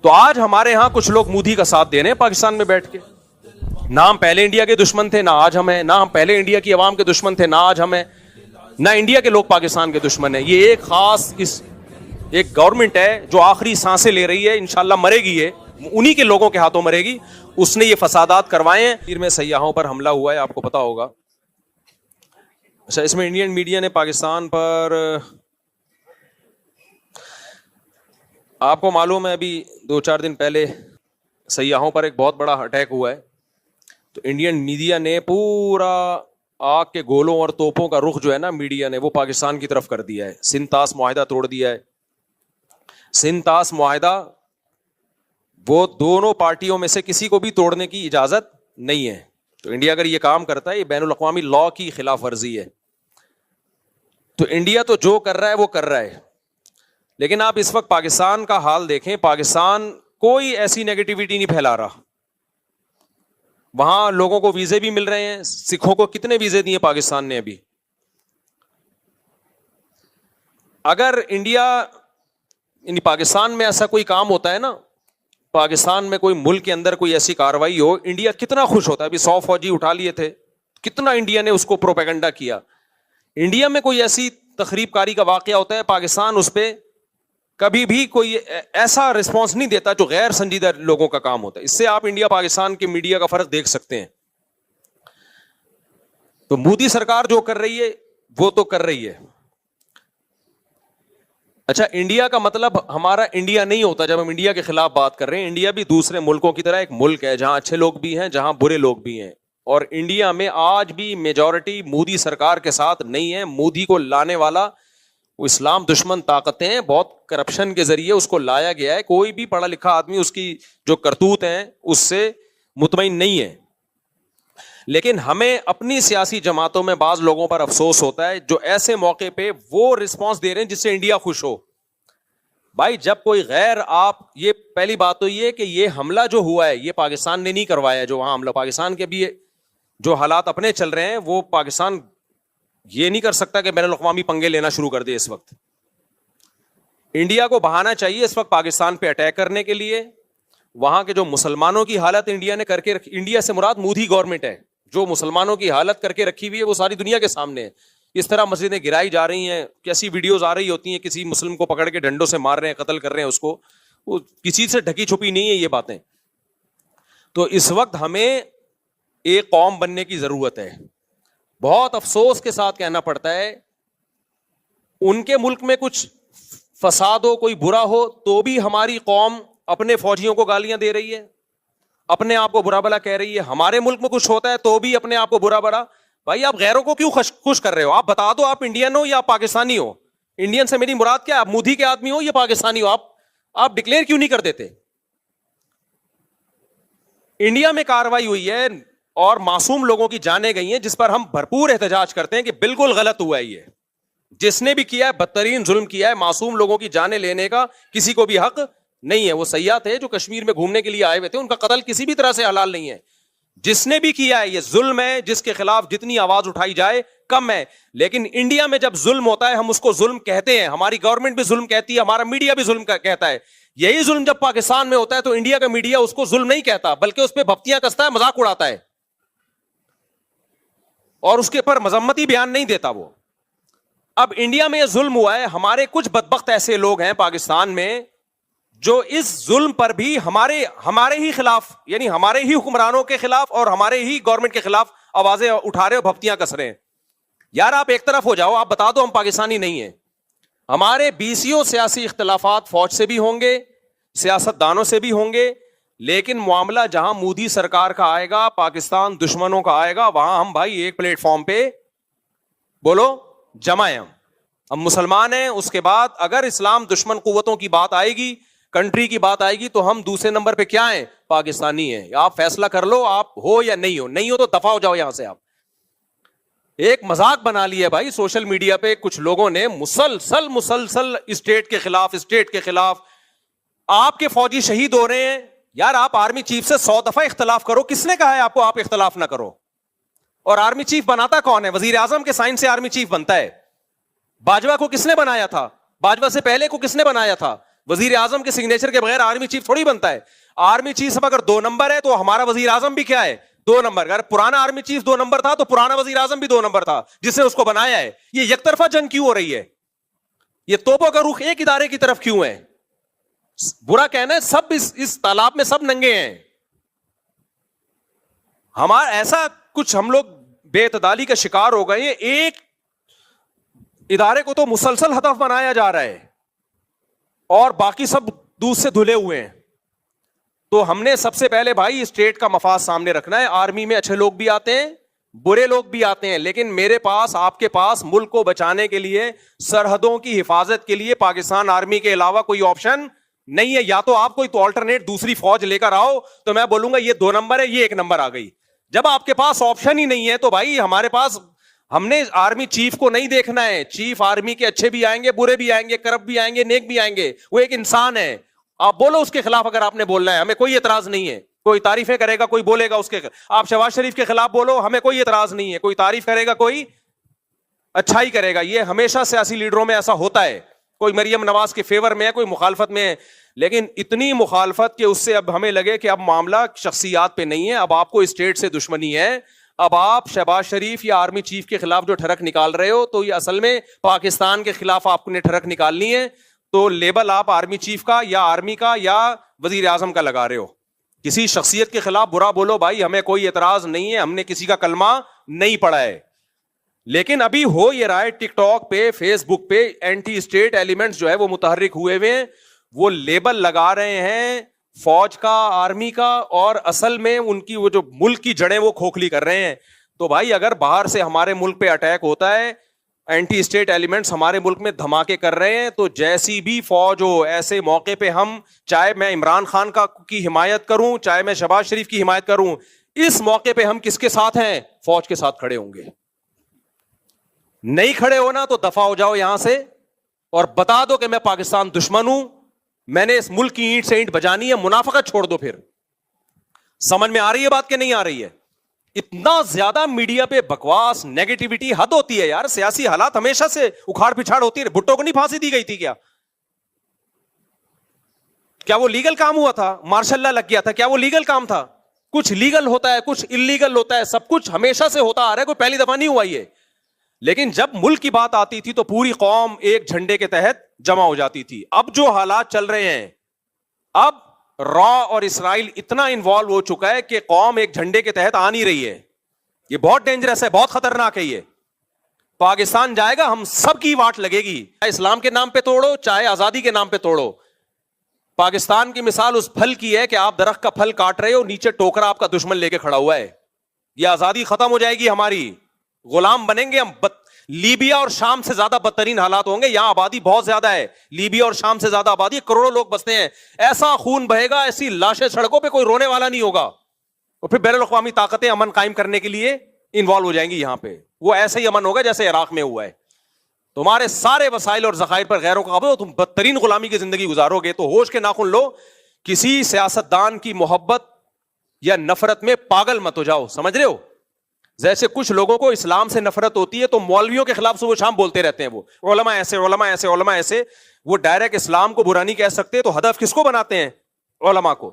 تو آج ہمارے ہاں کچھ لوگ مودی کا ساتھ دے رہے ہیں پاکستان میں بیٹھ کے. نہ ہم پہلے انڈیا کے دشمن تھے نہ آج ہم ہیں, نہ ہم پہلے انڈیا کی عوام کے دشمن تھے نہ آج ہم ہیں, نہ انڈیا کے لوگ پاکستان کے دشمن ہیں. یہ ایک خاص ایک گورنمنٹ ہے جو آخری سانسیں لے رہی ہے, انشاءاللہ مرے گی, یہ انہی کے لوگوں کے ہاتھوں مرے گی. اس نے یہ فسادات کروائے ہیں. پیر میں سیاحوں پر حملہ ہوا ہے, آپ کو پتا ہوگا. اچھا, اس میں انڈین میڈیا نے پاکستان پر, آپ کو معلوم ہے ابھی 2-4 دن پہلے سیاحوں پر ایک بہت بڑا اٹیک ہوا ہے. تو انڈین میڈیا نے پورا آگ کے گولوں اور توپوں کا رخ جو ہے نا میڈیا نے وہ پاکستان کی طرف کر دیا ہے. سنتاس معاہدہ توڑ دیا ہے. سنتاس معاہدہ وہ دونوں پارٹیوں میں سے کسی کو بھی توڑنے کی اجازت نہیں ہے. تو انڈیا اگر یہ کام کرتا ہے, یہ بین الاقوامی لا کی خلاف ورزی ہے. تو انڈیا تو جو کر رہا ہے وہ کر رہا ہے, لیکن آپ اس وقت پاکستان کا حال دیکھیں. پاکستان کوئی ایسی نیگیٹیوٹی نہیں پھیلا رہا. وہاں لوگوں کو ویزے بھی مل رہے ہیں. سکھوں کو کتنے ویزے دیے پاکستان نے ابھی. اگر انڈیا یعنی پاکستان میں ایسا کوئی کام ہوتا ہے نا, پاکستان میں کوئی ملک کے اندر کوئی ایسی کاروائی ہو, انڈیا کتنا خوش ہوتا ہے. ابھی 100 فوجی اٹھا لیے تھے, کتنا انڈیا نے اس کو پروپیگنڈا کیا. انڈیا میں کوئی ایسی تخریب کاری کا واقعہ ہوتا ہے, پاکستان اس پہ کبھی بھی کوئی ایسا رسپانس نہیں دیتا جو غیر سنجیدہ لوگوں کا کام ہوتا ہے. اس سے آپ انڈیا پاکستان کے میڈیا کا فرق دیکھ سکتے ہیں. تو مودی سرکار جو کر رہی ہے وہ تو کر رہی ہے. اچھا, انڈیا کا مطلب ہمارا انڈیا نہیں ہوتا جب ہم انڈیا کے خلاف بات کر رہے ہیں. انڈیا بھی دوسرے ملکوں کی طرح ایک ملک ہے جہاں اچھے لوگ بھی ہیں, جہاں برے لوگ بھی ہیں. اور انڈیا میں آج بھی میجورٹی مودی سرکار کے ساتھ نہیں ہے. مودی کو لانے والا وہ اسلام دشمن طاقتیں ہیں, بہت کرپشن کے ذریعے اس کو لایا گیا ہے. کوئی بھی پڑھا لکھا آدمی اس کی جو کرتوت ہیں اس سے مطمئن نہیں ہے. لیکن ہمیں اپنی سیاسی جماعتوں میں بعض لوگوں پر افسوس ہوتا ہے جو ایسے موقع پہ وہ رسپانس دے رہے ہیں جس سے انڈیا خوش ہو. بھائی جب کوئی غیر, آپ یہ پہلی بات تو یہ کہ یہ حملہ جو ہوا ہے یہ پاکستان نے نہیں کروایا. جو وہاں حملہ پاکستان کے بھی جو حالات اپنے چل رہے ہیں وہ پاکستان یہ نہیں کر سکتا کہ بین الاقوامی پنگے لینا شروع کر دے. اس وقت انڈیا کو بہانا چاہیے اس وقت پاکستان پہ اٹیک کرنے کے لیے. وہاں کے جو مسلمانوں کی حالت انڈیا نے کر کے رکھی, انڈیا سے مراد مودی گورنمنٹ ہے, جو مسلمانوں کی حالت کر کے رکھی ہوئی ہے وہ ساری دنیا کے سامنے ہے. اس طرح مسجدیں گرائی جا رہی ہیں, کیسی ویڈیوز آ رہی ہوتی ہیں, کسی مسلم کو پکڑ کے ڈنڈوں سے مار رہے ہیں, قتل کر رہے ہیں اس کو. وہ کسی سے ڈھکی چھپی نہیں ہے یہ باتیں. تو اس وقت ہمیں ایک قوم بننے کی ضرورت ہے. بہت افسوس کے ساتھ کہنا پڑتا ہے, ان کے ملک میں کچھ فساد ہو, کوئی برا ہو, تو بھی ہماری قوم اپنے فوجیوں کو گالیاں دے رہی ہے, اپنے آپ کو برا بلا کہہ رہی ہے. ہمارے ملک میں کچھ ہوتا ہے تو بھی اپنے آپ کو برا بلا. بھائی آپ غیروں کو کیوں خوش کر رہے ہو؟ آپ بتا دو آپ انڈین ہو یا پاکستانی ہو. انڈین سے میری مراد کیا, آپ مودی کے آدمی ہو یا پاکستانی ہو. آپ ڈکلیئر کیوں نہیں کر دیتے؟ انڈیا میں کاروائی ہوئی ہے اور معصوم لوگوں کی جانیں گئی ہیں جس پر ہم بھرپور احتجاج کرتے ہیں کہ بالکل غلط ہوا ہے. یہ جس نے بھی کیا ہے بدترین ظلم کیا ہے. معصوم لوگوں کی جانیں لینے کا کسی کو بھی حق نہیں ہے. وہ سیاح تھے جو کشمیر میں گھومنے کے لیے آئے ہوئے تھے, ان کا قتل کسی بھی طرح سے حلال نہیں ہے. جس نے بھی کیا ہے یہ ظلم ہے, جس کے خلاف جتنی آواز اٹھائی جائے کم ہے. لیکن انڈیا میں جب ظلم ہوتا ہے ہم اس کو ظلم کہتے ہیں, ہماری گورنمنٹ بھی ظلم کہتی ہے, ہمارا میڈیا بھی ظلم کہتا ہے. یہی ظلم جب پاکستان میں ہوتا ہے تو انڈیا کا میڈیا اس کو ظلم نہیں کہتا بلکہ اس پہ بھپتیاں کستا ہے, مذاق اڑاتا ہے اور اس کے پر مذمتی بیان نہیں دیتا وہ. اب انڈیا میں یہ ظلم ہوا ہے, ہمارے کچھ بدبخت ایسے لوگ ہیں پاکستان میں جو اس ظلم پر بھی ہمارے ہی خلاف, یعنی ہمارے ہی حکمرانوں کے خلاف اور ہمارے ہی گورنمنٹ کے خلاف آوازیں اٹھا رہے ہو, بھپتیاں کس رہے ہیں. یار آپ ایک طرف ہو جاؤ, آپ بتا دو ہم پاکستانی نہیں ہیں. ہمارے 20 سیاسی اختلافات فوج سے بھی ہوں گے, سیاست دانوں سے بھی ہوں گے, لیکن معاملہ جہاں مودی سرکار کا آئے گا, پاکستان دشمنوں کا آئے گا, وہاں ہم بھائی ایک پلیٹ فارم پہ بولو جمع ہیں. ہم مسلمان ہیں. اس کے بعد اگر اسلام دشمن قوتوں کی بات آئے گی, کنٹری کی بات آئے گی, تو ہم دوسرے نمبر پہ کیا ہیں؟ پاکستانی ہیں. آپ فیصلہ کر لو, آپ ہو یا نہیں ہو. نہیں ہو تو دفع ہو جاؤ یہاں سے. آپ ایک مذاق بنا لیا بھائی سوشل میڈیا پہ کچھ لوگوں نے, مسلسل اسٹیٹ کے خلاف. آپ کے فوجی شہید ہو رہے ہیں, یار آپ آرمی چیف سے 100 دفعہ اختلاف کرو. کس نے کہا ہے آپ کو آپ اختلاف نہ کرو؟ اور آرمی چیف بناتا کون ہے؟ وزیر اعظم کے سائن سے آرمی چیف بنتا ہے. باجوہ کو کس نے بنایا تھا؟ باجوہ سے پہلے کو کس نے بنایا تھا؟ وزیر اعظم کے سگنیچر کے بغیر آرمی چیف تھوڑی بنتا ہے. آرمی چیف اگر 2 نمبر ہے تو ہمارا وزیر اعظم بھی کیا ہے 2 نمبر. اگر پرانا آرمی چیف 2 نمبر تھا تو پرانا وزیر اعظم بھی 2 نمبر تھا جس نے اس کو بنایا ہے. یہ یک طرفہ جنگ کیوں ہو رہی ہے؟ یہ توپوں کا رخ ایک ادارے کی طرف کیوں ہے؟ برا کہنا ہے سب اس تالاب میں سب ننگے ہیں. ہمارا ایسا کچھ ہم لوگ بے اعتدالی کا شکار ہو گئے ہیں. ایک ادارے کو تو مسلسل ہدف بنایا جا رہا ہے اور باقی سب دودھ سے دھلے ہوئے ہیں. تو ہم نے سب سے پہلے بھائی اسٹیٹ کا مفاد سامنے رکھنا ہے. آرمی میں اچھے لوگ بھی آتے ہیں, برے لوگ بھی آتے ہیں, لیکن میرے پاس آپ کے پاس ملک کو بچانے کے لیے, سرحدوں کی حفاظت کے لیے پاکستان آرمی کے علاوہ کوئی آپشن نہیں ہے. یا تو آپ کوئی تو آلٹرنیٹ دوسری فوج لے کر آؤ تو میں بولوں گا یہ 2 نمبر ہے, یہ 1 نمبر آ گئی. جب آپ کے پاس آپشن ہی نہیں ہے تو بھائی ہمارے پاس, ہم نے آرمی چیف کو نہیں دیکھنا ہے. چیف آرمی کے اچھے بھی آئیں گے, برے بھی آئیں گے, کرپٹ بھی آئیں گے, نیک بھی آئیں گے. وہ ایک انسان ہے. آپ بولو اس کے خلاف اگر آپ نے بولنا ہے, ہمیں کوئی اعتراض نہیں ہے. کوئی تعریفیں کرے گا, کوئی بولے گا اس کے. آپ شہباز شریف کے خلاف بولو, ہمیں کوئی اعتراض نہیں ہے. کوئی تعریف کرے گا, کوئی اچھائی کرے گا. یہ ہمیشہ سیاسی لیڈروں میں ایسا ہوتا ہے. کوئی مریم نواز کے فیور میں ہے, کوئی مخالفت میں ہے. لیکن اتنی مخالفت کہ اس سے اب ہمیں لگے کہ اب معاملہ شخصیات پہ نہیں ہے, اب آپ کو اسٹیٹ سے دشمنی ہے. اب آپ شہباز شریف یا آرمی چیف کے خلاف جو ٹھڑک نکال رہے ہو تو یہ اصل میں پاکستان کے خلاف آپ نے ٹھڑک نکالنی ہے. تو لیبل آپ آرمی چیف کا یا آرمی کا یا وزیر اعظم کا لگا رہے ہو. کسی شخصیت کے خلاف برا بولو بھائی, ہمیں کوئی اعتراض نہیں ہے, ہم نے کسی کا کلمہ نہیں پڑھا ہے. لیکن ابھی ہو یہ رہا ہے ٹک ٹاک پہ, فیس بک پہ اینٹی اسٹیٹ ایلیمنٹس جو ہے وہ متحرک ہوئے ہوئے ہیں. وہ لیبل لگا رہے ہیں فوج کا, آرمی کا, اور اصل میں ان کی وہ جو ملک کی جڑیں وہ کھوکھلی کر رہے ہیں. تو بھائی اگر باہر سے ہمارے ملک پہ اٹیک ہوتا ہے, اینٹی اسٹیٹ ایلیمنٹس ہمارے ملک میں دھماکے کر رہے ہیں, تو جیسی بھی فوج ہو ایسے موقع پہ ہم, چاہے میں عمران خان کی حمایت کروں, چاہے میں شہباز شریف کی حمایت کروں, اس موقع پہ ہم کس کے ساتھ ہیں؟ فوج کے ساتھ کھڑے ہوں گے. نہیں کھڑے ہونا تو دفع ہو جاؤ یہاں سے اور بتا دو کہ میں پاکستان دشمن ہوں, میں نے اس ملک کی اینٹ سے اینٹ بجانی ہے. منافقت چھوڑ دو. پھر سمجھ میں آ رہی ہے بات کہ نہیں آ رہی ہے؟ اتنا زیادہ میڈیا پہ بکواس, نیگیٹیوٹی حد ہوتی ہے یار. سیاسی حالات ہمیشہ سے اکھاڑ پچھاڑ ہوتی ہے. بھٹو کو نہیں پھانسی دی گئی تھی کیا وہ لیگل کام ہوا تھا؟ مارشل لا لگ گیا تھا, کیا وہ لیگل کام تھا؟ کچھ لیگل ہوتا ہے, کچھ انلیگل ہوتا ہے, سب کچھ ہمیشہ سے ہوتا آ رہا ہے, کوئی پہلی دفعہ نہیں ہوا یہ. لیکن جب ملک کی بات آتی تھی تو پوری قوم ایک جھنڈے کے تحت جمع ہو جاتی تھی. اب جو حالات چل رہے ہیں, اب را اور اسرائیل اتنا انوالو ہو چکا ہے کہ قوم ایک جھنڈے کے تحت آ نہیں رہی ہے. یہ بہت ڈینجرس ہے, بہت خطرناک ہے. یہ پاکستان جائے گا, ہم سب کی واٹ لگے گی, چاہے اسلام کے نام پہ توڑو, چاہے آزادی کے نام پہ توڑو. پاکستان کی مثال اس پھل کی ہے کہ آپ درخت کا پھل کاٹ رہے ہو, نیچے ٹوکرا آپ کا دشمن لے کے کھڑا ہوا ہے. یہ آزادی ختم ہو جائے گی ہماری, غلام بنیں گے ہم. لیبیا اور شام سے زیادہ بدترین حالات ہوں گے. یہاں آبادی بہت زیادہ ہے, لیبیا اور شام سے زیادہ آبادی, کروڑوں لوگ بستے ہیں. ایسا خون بہے گا, ایسی لاشیں سڑکوں پہ, کوئی رونے والا نہیں ہوگا. اور پھر بین الاقوامی طاقتیں امن قائم کرنے کے لیے انوالو ہو جائیں گی یہاں پہ. وہ ایسے ہی امن ہوگا جیسے عراق میں ہوا ہے. تمہارے سارے وسائل اور ذخائر پر غیروں کا قبضہ, تم بدترین غلامی کی زندگی گزارو گے. تو ہوش کے ناخن لو, کسی سیاستدان کی محبت یا نفرت میں پاگل مت ہو جاؤ. سمجھ رہے ہو؟ جیسے کچھ لوگوں کو اسلام سے نفرت ہوتی ہے تو مولویوں کے خلاف صبح شام بولتے رہتے ہیں, وہ علماء ایسے, علماء ایسے, علماء ایسے. وہ ڈائریکٹ اسلام کو برا نہیں کہہ سکتے, تو ہدف کس کو بناتے ہیں؟ علماء کو.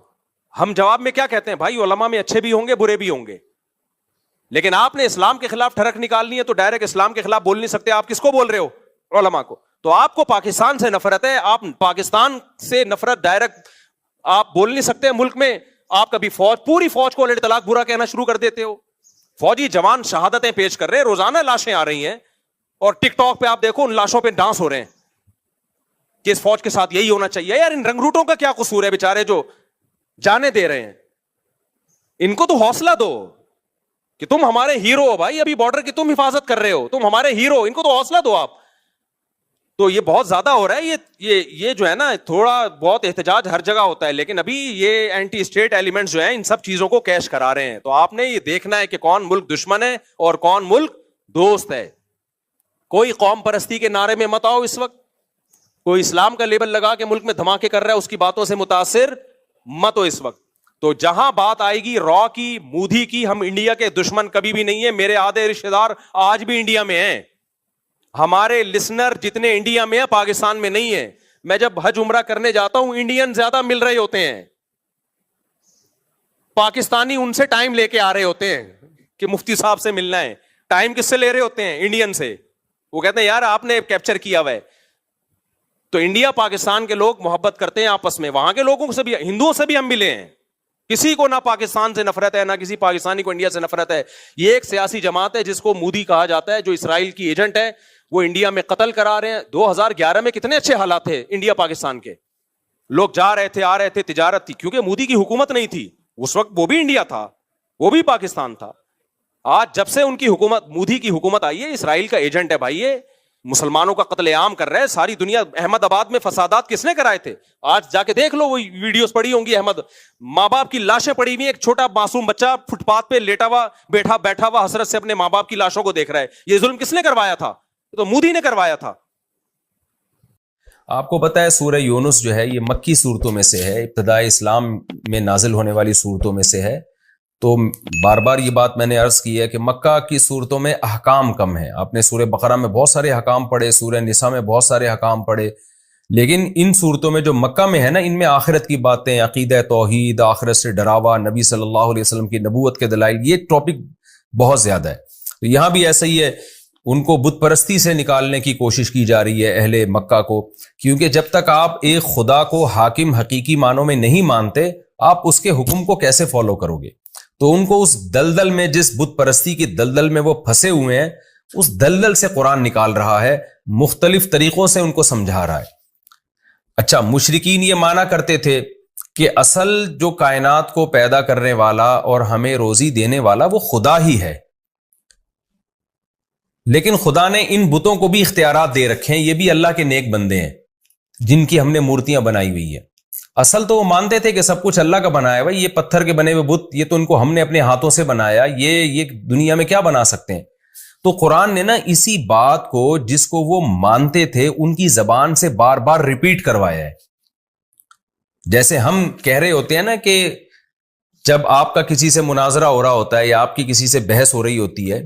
ہم جواب میں کیا کہتے ہیں؟ بھائی علماء میں اچھے بھی ہوں گے, برے بھی ہوں گے, لیکن آپ نے اسلام کے خلاف ٹھڑک نکالنی ہے تو ڈائریکٹ اسلام کے خلاف بول نہیں سکتے. آپ کس کو بول رہے ہو؟ علماء کو. تو آپ کو پاکستان سے نفرت ہے, آپ پاکستان سے نفرت ڈائریکٹ آپ بول نہیں سکتے. ملک میں آپ کبھی پوری فوج کو الٹ طلاق برا کہنا شروع کر دیتے ہو. فوجی جوان شہادتیں پیش کر رہے ہیں, روزانہ لاشیں آ رہی ہیں, اور ٹک ٹاک پہ آپ دیکھو ان لاشوں پہ ڈانس ہو رہے ہیں کہ اس فوج کے ساتھ یہی ہونا چاہیے. یار ان رنگروٹوں کا کیا قصور ہے بیچارے جو جانے دے رہے ہیں؟ ان کو تو حوصلہ دو کہ تم ہمارے ہیرو ہو بھائی, ابھی بارڈر کی تم حفاظت کر رہے ہو, تم ہمارے ہیرو, ان کو تو حوصلہ دو آپ. تو یہ بہت زیادہ ہو رہا ہے. یہ جو ہے نا, تھوڑا بہت احتجاج ہر جگہ ہوتا ہے, لیکن ابھی یہ اینٹی اسٹیٹ ایلیمنٹس جو ہیں ان سب چیزوں کو کیش کرا رہے ہیں. تو آپ نے یہ دیکھنا ہے کہ کون ملک دشمن ہے اور کون ملک دوست ہے. کوئی قوم پرستی کے نعرے میں مت آؤ اس وقت, کوئی اسلام کا لیبل لگا کے ملک میں دھماکے کر رہا ہے اس کی باتوں سے متاثر مت ہو اس وقت. تو جہاں بات آئے گی را کی, مودی کی, ہم انڈیا کے دشمن کبھی بھی نہیں ہے. میرے آدھے رشتے دار آج بھی انڈیا میں ہیں, ہمارے لسنر جتنے انڈیا میں ہیں پاکستان میں نہیں ہے. میں جب حج عمرہ کرنے جاتا ہوں انڈین زیادہ مل رہے ہوتے ہیں, پاکستانی ان سے ٹائم لے کے آ رہے ہوتے ہیں کہ مفتی صاحب سے ملنا ہے. ٹائم کس سے لے رہے ہوتے ہیں؟ انڈین سے. وہ کہتے ہیں یار آپ نے کیپچر کیا ہوا ہے. تو انڈیا پاکستان کے لوگ محبت کرتے ہیں آپس میں, وہاں کے لوگوں سے بھی, ہندوؤں سے بھی ہم ملے ہیں. کسی کو نہ پاکستان سے نفرت ہے, نہ کسی پاکستانی کو انڈیا سے نفرت ہے. یہ ایک سیاسی جماعت ہے جس کو مودی کہا جاتا ہے, جو اسرائیل کی ایجنٹ ہے, وہ انڈیا میں قتل کرا رہے ہیں. 2011 میں کتنے اچھے حالات تھے انڈیا پاکستان کے, لوگ جا رہے تھے, آ رہے تھے, تجارت تھی, کیونکہ مودی کی حکومت نہیں تھی اس وقت. وہ بھی انڈیا تھا, وہ بھی پاکستان تھا. آج جب سے ان کی حکومت, مودی کی حکومت آئی ہے, اسرائیل کا ایجنٹ ہے بھائی, یہ مسلمانوں کا قتل عام کر رہا ہے ساری دنیا. احمد آباد میں فسادات کس نے کرائے تھے؟ آج جا کے دیکھ لو, وہ ویڈیوز پڑی ہوں گی. احمد, ماں باپ کی لاشیں پڑی ہوئی, ایک چھوٹا معصوم بچہ فٹ پاتھ پہ لیٹا ہوا بیٹھا ہوا حسرت سے اپنے ماں باپ کی لاشوں کو دیکھ رہا ہے. یہ ظلم کس نے کروایا تھا؟ تو مودی نے کروایا تھا. آپ کو پتا ہے سورہ یونس جو ہے یہ مکی صورتوں میں سے ہے, ابتدائی اسلام میں نازل ہونے والی صورتوں میں سے ہے. تو بار بار یہ بات میں نے عرض کی ہے کہ مکہ کی صورتوں میں احکام کم ہیں. آپ نے سورہ بقرہ میں بہت سارے احکام پڑھے, سورہ نساء میں بہت سارے احکام پڑھے, لیکن ان صورتوں میں جو مکہ میں ہے نا, ان میں آخرت کی باتیں, عقیدہ توحید, آخرت سے ڈراوا, نبی صلی اللہ علیہ وسلم کی نبوت کے دلائل, یہ ٹاپک بہت زیادہ ہے. تو یہاں بھی ایسا ہی ہے, ان کو بت پرستی سے نکالنے کی کوشش کی جا رہی ہے اہل مکہ کو, کیونکہ جب تک آپ ایک خدا کو حاکم حقیقی معنوں میں نہیں مانتے, آپ اس کے حکم کو کیسے فالو کرو گے؟ تو ان کو اس دلدل میں, جس بت پرستی کی دلدل میں وہ پھنسے ہوئے ہیں, اس دلدل سے قرآن نکال رہا ہے, مختلف طریقوں سے ان کو سمجھا رہا ہے. اچھا, مشرکین یہ مانا کرتے تھے کہ اصل جو کائنات کو پیدا کرنے والا اور ہمیں روزی دینے والا وہ خدا ہی ہے, لیکن خدا نے ان بتوں کو بھی اختیارات دے رکھے ہیں, یہ بھی اللہ کے نیک بندے ہیں جن کی ہم نے مورتیاں بنائی ہوئی ہیں. اصل تو وہ مانتے تھے کہ سب کچھ اللہ کا بنایا ہوا, یہ پتھر کے بنے ہوئے بت, یہ تو ان کو ہم نے اپنے ہاتھوں سے بنایا, یہ دنیا میں کیا بنا سکتے ہیں. تو قرآن نے نا اسی بات کو, جس کو وہ مانتے تھے, ان کی زبان سے بار بار ریپیٹ کروایا ہے. جیسے ہم کہہ رہے ہوتے ہیں نا کہ جب آپ کا کسی سے مناظرہ ہو رہا ہوتا ہے یا آپ کی کسی سے بحث ہو رہی ہوتی ہے,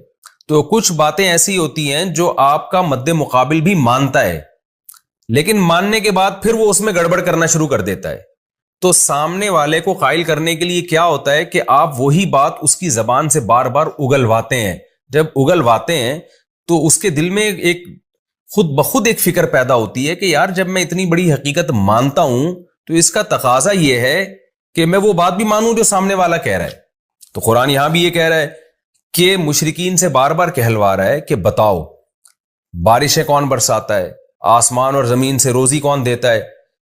تو کچھ باتیں ایسی ہوتی ہیں جو آپ کا مد مقابل بھی مانتا ہے, لیکن ماننے کے بعد پھر وہ اس میں گڑبڑ کرنا شروع کر دیتا ہے. تو سامنے والے کو قائل کرنے کے لیے کیا ہوتا ہے کہ آپ وہی بات اس کی زبان سے بار بار اگلواتے ہیں. جب اگلواتے ہیں تو اس کے دل میں ایک خود بخود ایک فکر پیدا ہوتی ہے کہ یار جب میں اتنی بڑی حقیقت مانتا ہوں تو اس کا تقاضا یہ ہے کہ میں وہ بات بھی مانوں جو سامنے والا کہہ رہا ہے. تو قرآن یہاں بھی یہ کہہ رہا ہے کہ مشرکین سے بار بار کہلوا رہا ہے کہ بتاؤ بارشیں کون برساتا ہے, آسمان اور زمین سے روزی کون دیتا ہے.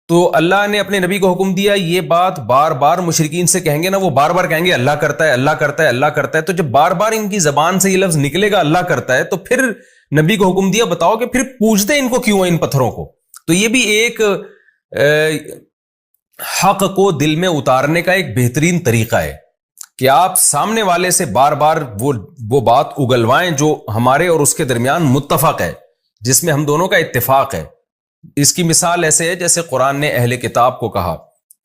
تو اللہ نے اپنے نبی کو حکم دیا, یہ بات بار بار مشرکین سے کہیں گے نا, وہ بار بار کہیں گے اللہ کرتا ہے, اللہ کرتا ہے, اللہ کرتا ہے. تو جب بار بار ان کی زبان سے یہ لفظ نکلے گا اللہ کرتا ہے, تو پھر نبی کو حکم دیا بتاؤ کہ پھر پوچھتے ان کو کیوں ہیں ان پتھروں کو. تو یہ بھی ایک حق کو دل میں اتارنے کا ایک بہترین طریقہ ہے کہ آپ سامنے والے سے بار بار وہ بات اگلوائیں جو ہمارے اور اس کے درمیان متفق ہے, جس میں ہم دونوں کا اتفاق ہے. اس کی مثال ایسے ہے جیسے قرآن نے اہل کتاب کو کہا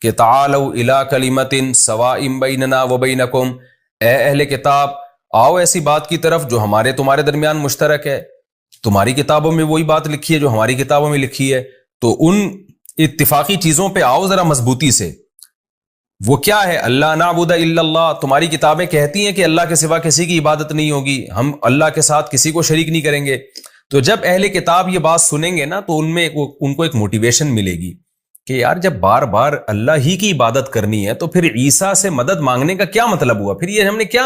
کہ تعالوا الی کلمۃ سواء بیننا وبینکم, اے اہل کتاب آؤ ایسی بات کی طرف جو ہمارے تمہارے درمیان مشترک ہے. تمہاری کتابوں میں وہی بات لکھی ہے جو ہماری کتابوں میں لکھی ہے, تو ان اتفاقی چیزوں پہ آؤ ذرا مضبوطی سے. وہ کیا ہے؟ اللہ نعبد الا اللہ, تمہاری کتابیں کہتی ہیں کہ اللہ کے سوا کسی کی عبادت نہیں ہوگی, ہم اللہ کے ساتھ کسی کو شریک نہیں کریں گے. تو جب اہل کتاب یہ بات سنیں گے نا تو ان کو ایک موٹیویشن ملے گی کہ یار جب بار بار اللہ ہی کی عبادت کرنی ہے تو پھر عیسیٰ سے مدد مانگنے کا کیا مطلب ہوا؟ پھر یہ ہم نے کیا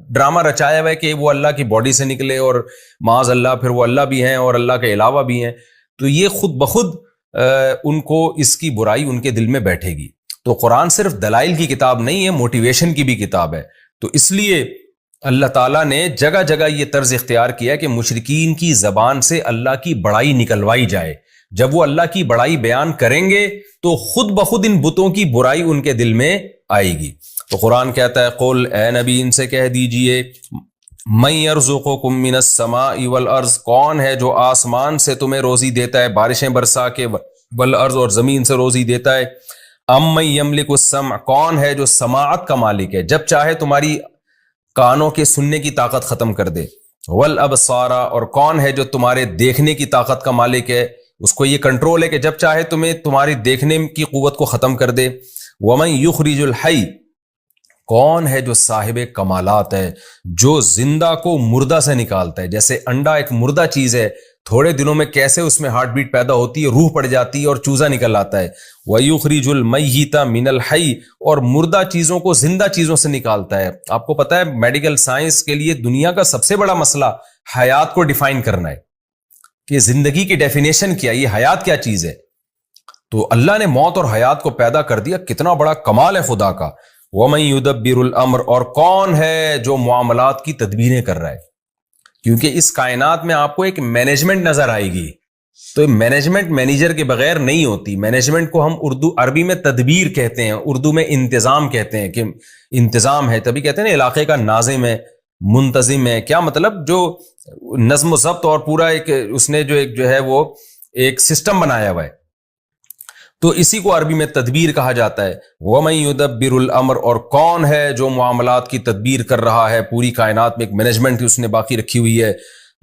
ڈرامہ رچایا ہوا ہے کہ وہ اللہ کی باڈی سے نکلے اور معاذ اللہ پھر وہ اللہ بھی ہیں اور اللہ کے علاوہ بھی ہیں. تو یہ خود بخود ان کو اس کی برائی ان کے دل میں بیٹھے گی. تو قرآن صرف دلائل کی کتاب نہیں ہے, موٹیویشن کی بھی کتاب ہے. تو اس لیے اللہ تعالیٰ نے جگہ جگہ یہ طرز اختیار کیا کہ مشرکین کی زبان سے اللہ کی بڑائی نکلوائی جائے. جب وہ اللہ کی بڑائی بیان کریں گے تو خود بخود ان بتوں کی برائی ان کے دل میں آئے گی. تو قرآن کہتا ہے قل, اے نبی ان سے کہہ دیجئے, من یرزقکم من السماء والارض, کون ہے جو آسمان سے تمہیں روزی دیتا ہے بارشیں برسا کے, والارض اور زمین سے روزی دیتا ہے. ام من یملک السمع, کون ہے جو سماعت کا مالک ہے, جب چاہے تمہاری کانوں کے سننے کی طاقت ختم کر دے. والابصار, اور کون ہے جو تمہارے دیکھنے کی طاقت کا مالک ہے, اس کو یہ کنٹرول ہے کہ جب چاہے تمہیں تمہاری دیکھنے کی قوت کو ختم کر دے. وَمَن يُخْرِجُ الْحَيَّ، کون ہے جو صاحب کمالات ہے، جو زندہ کو مردہ سے نکالتا ہے. جیسے انڈا ایک مردہ چیز ہے، تھوڑے دنوں میں کیسے اس میں ہارٹ بیٹ پیدا ہوتی ہے، روح پڑ جاتی ہے اور چوزا نکل آتا ہے. وَيُخْرِجُ الْمَيِّتَ مِنَ الْحَيِّ، اور مردہ چیزوں کو زندہ چیزوں سے نکالتا ہے. آپ کو پتا ہے میڈیکل سائنس کے لیے دنیا کا سب سے بڑا مسئلہ حیات کو ڈیفائن کرنا ہے کہ زندگی کی ڈیفینیشن کیا، یہ حیات کیا چیز ہے. تو اللہ نے موت اور حیات کو پیدا کر دیا، کتنا بڑا کمال ہے خدا کا. وَمَن يُدَبِّرُ الْأَمْرَ، اور کون ہے جو معاملات کی تدبیریں کر رہا ہے. کیونکہ اس کائنات میں آپ کو ایک مینجمنٹ نظر آئے گی، تو مینجمنٹ مینیجر کے بغیر نہیں ہوتی. مینجمنٹ کو ہم عربی میں تدبیر کہتے ہیں، اردو میں انتظام کہتے ہیں، کہ انتظام ہے، تبھی کہتے ہیں نا علاقے کا ناظم ہے، منتظم ہے. کیا مطلب؟ جو نظم و ضبط اور پورا ایک اس نے جو ہے وہ ایک سسٹم بنایا ہوا ہے. تو اسی کو عربی میں تدبیر کہا جاتا ہے. وَمَن يُدَبِّرُ الْأَمْرَ، اور کون ہے جو معاملات کی تدبیر کر رہا ہے. پوری کائنات میں ایک مینجمنٹ اس نے باقی رکھی ہوئی ہے.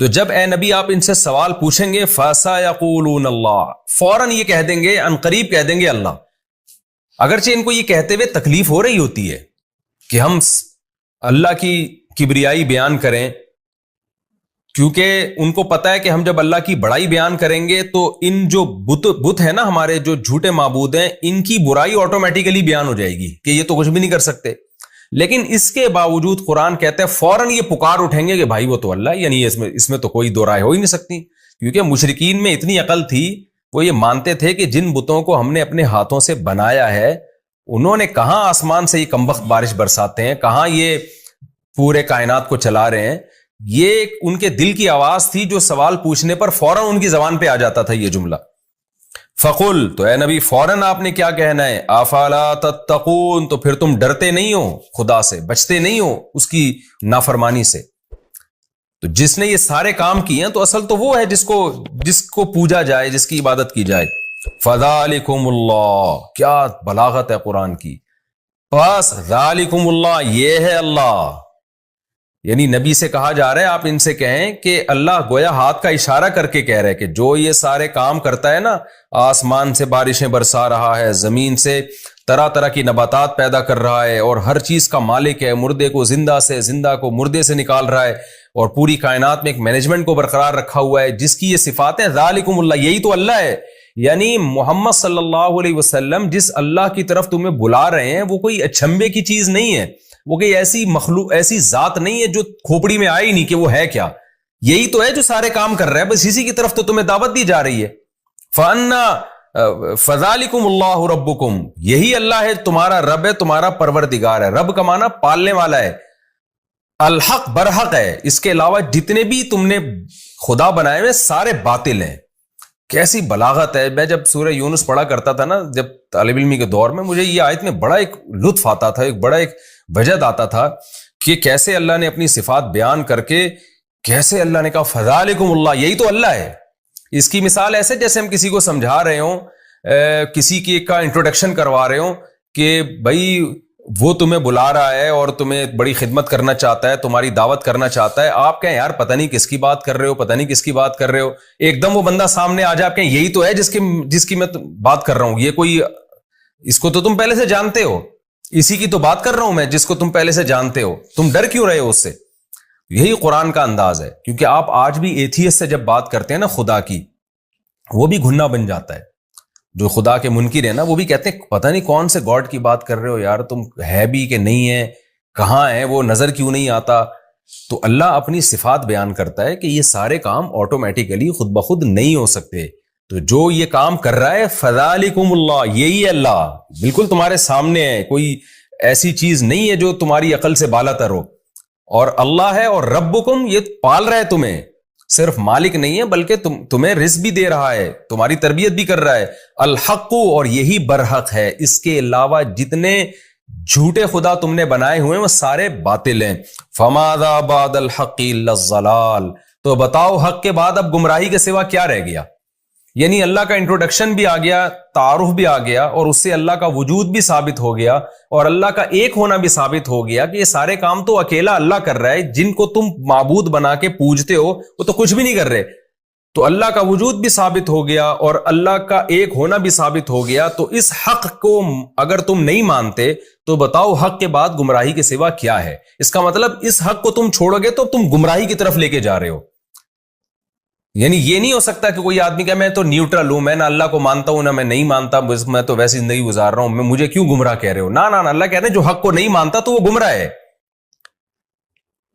تو جب اے نبی آپ ان سے سوال پوچھیں گے فَسَيَقُولُونَ اللَّهُ، فوراً یہ کہہ دیں گے، عنقریب کہہ دیں گے اللہ. اگرچہ ان کو یہ کہتے ہوئے تکلیف ہو رہی ہوتی ہے کہ ہم اللہ کی کبریائی بیان کریں، کیونکہ ان کو پتا ہے کہ ہم جب اللہ کی بڑائی بیان کریں گے تو ان جو بت ہے نا ہمارے جو جھوٹے معبود ہیں، ان کی برائی آٹومیٹیکلی بیان ہو جائے گی کہ یہ تو کچھ بھی نہیں کر سکتے. لیکن اس کے باوجود قرآن کہتا ہے فوراً یہ پکار اٹھیں گے کہ بھائی وہ تو اللہ ہے، یعنی اس میں تو کوئی دو رائے ہو ہی نہیں سکتی. کیونکہ مشرکین میں اتنی عقل تھی، وہ یہ مانتے تھے کہ جن بتوں کو ہم نے اپنے ہاتھوں سے بنایا ہے، انہوں نے کہاں آسمان سے یہ کمبخت بارش برساتے ہیں، کہاں یہ پورے کائنات کو چلا رہے ہیں. یہ ان کے دل کی آواز تھی جو سوال پوچھنے پر فوراً ان کی زبان پہ آ جاتا تھا یہ جملہ. فقل، تو اے نبی فوراً آپ نے کیا کہنا ہے، افلا تتقون، تو پھر تم ڈرتے نہیں ہو خدا سے، بچتے نہیں ہو اس کی نافرمانی سے. تو جس نے یہ سارے کام کیے ہیں تو اصل تو وہ ہے جس کو پوجا جائے، جس کی عبادت کی جائے. فذالکم اللہ، کیا بلاغت ہے قرآن کی. بس ذالکم اللہ، یہ ہے اللہ. یعنی نبی سے کہا جا رہا ہے آپ ان سے کہیں کہ اللہ گویا ہاتھ کا اشارہ کر کے کہہ رہے کہ جو یہ سارے کام کرتا ہے نا، آسمان سے بارشیں برسا رہا ہے، زمین سے طرح طرح کی نباتات پیدا کر رہا ہے، اور ہر چیز کا مالک ہے، مردے کو زندہ سے، زندہ کو مردے سے نکال رہا ہے، اور پوری کائنات میں ایک مینجمنٹ کو برقرار رکھا ہوا ہے، جس کی یہ صفاتیں ذالکم اللہ، یہی تو اللہ ہے. یعنی محمد صلی اللہ علیہ وسلم جس اللہ کی طرف تمہیں بلا رہے ہیں وہ کوئی اچھمبے کی چیز نہیں ہے، وہ کوئی ایسی مخلوق، ایسی ذات نہیں ہے جو کھوپڑی میں آئی نہیں کہ وہ ہے کیا. یہی تو ہے جو سارے کام کر رہا ہے، بس اسی کی طرف تو تمہیں دعوت دی جا رہی ہے. فَذَلِكُمُ اللَّهُ رَبُّكُمْ، یہی اللہ ہے، تمہارا رب ہے، تمہارا پروردگار ہے. رب کا معنی پالنے والا ہے، الحق برحق ہے. اس کے علاوہ جتنے بھی تم نے خدا بنائے ہوئے سارے باطل ہیں. کیسی بلاغت ہے. میں جب سورہ یونس پڑھا کرتا تھا نا جب طالب علمی کے دور میں، مجھے یہ آیت میں بڑا ایک لطف آتا تھا، ایک بڑا ایک وجد آتا تھا کہ کیسے اللہ نے اپنی صفات بیان کر کے کیسے اللہ نے کہا فذالکم اللہ، یہی تو اللہ ہے. اس کی مثال ایسے جیسے ہم کسی کو سمجھا رہے ہوں، کسی کی کا انٹروڈکشن کروا رہے ہوں کہ بھائی وہ تمہیں بلا رہا ہے اور تمہیں بڑی خدمت کرنا چاہتا ہے، تمہاری دعوت کرنا چاہتا ہے. آپ کہیں یار پتہ نہیں کس کی بات کر رہے ہو، پتہ نہیں کس کی بات کر رہے ہو. ایک دم وہ بندہ سامنے آ جائے، آپ کہیں یہی تو ہے جس کی میں بات کر رہا ہوں. یہ کوئی، اس کو تو تم پہلے سے جانتے ہو، اسی کی تو بات کر رہا ہوں میں جس کو تم پہلے سے جانتے ہو. تم ڈر کیوں رہے ہو اس سے؟ یہی قرآن کا انداز ہے. کیونکہ آپ آج بھی ایتھیسٹ سے جب بات کرتے ہیں نا خدا کی، وہ بھی گھننا بن جاتا ہے. جو خدا کے منکر ہیں نا، وہ بھی کہتے ہیں پتہ نہیں کون سے گاڈ کی بات کر رہے ہو یار، تم ہے بھی کہ نہیں ہے، کہاں ہے وہ، نظر کیوں نہیں آتا. تو اللہ اپنی صفات بیان کرتا ہے کہ یہ سارے کام آٹومیٹیکلی خود بخود نہیں ہو سکتے. تو جو یہ کام کر رہا ہے فذالکم اللہ، یہی ہے اللہ، بالکل تمہارے سامنے ہے، کوئی ایسی چیز نہیں ہے جو تمہاری عقل سے بالا تر ہو. اور اللہ ہے، اور ربکم، یہ پال رہا ہے تمہیں، صرف مالک نہیں ہے بلکہ تمہیں رزق بھی دے رہا ہے، تمہاری تربیت بھی کر رہا ہے. الحق، اور یہی برحق ہے. اس کے علاوہ جتنے جھوٹے خدا تم نے بنائے ہوئے وہ سارے باطل ہیں. فماذا بعد الحق الا الضلال، تو بتاؤ حق کے بعد اب گمراہی کے سوا کیا رہ گیا. یعنی اللہ کا انٹروڈکشن بھی آ گیا، تعارف بھی آ گیا، اور اس سے اللہ کا وجود بھی ثابت ہو گیا، اور اللہ کا ایک ہونا بھی ثابت ہو گیا کہ یہ سارے کام تو اکیلا اللہ کر رہا ہے. جن کو تم معبود بنا کے پوجتے ہو وہ تو کچھ بھی نہیں کر رہے. تو اللہ کا وجود بھی ثابت ہو گیا اور اللہ کا ایک ہونا بھی ثابت ہو گیا. تو اس حق کو اگر تم نہیں مانتے تو بتاؤ حق کے بعد گمراہی کے سوا کیا ہے؟ اس کا مطلب اس حق کو تم چھوڑو گے تو تم گمراہی کی طرف لے کے جا رہے ہو. یعنی یہ نہیں ہو سکتا کہ کوئی آدمی کہ میں تو نیوٹرل ہوں, میں نہ اللہ کو مانتا ہوں نہ میں نہیں مانتا, میں تو ویسی زندگی گزار رہا ہوں, مجھے کیوں گمراہ کہہ رہے ہو؟ نہ اللہ کہہ رہے ہیں جو حق کو نہیں مانتا تو وہ گمراہ ہے.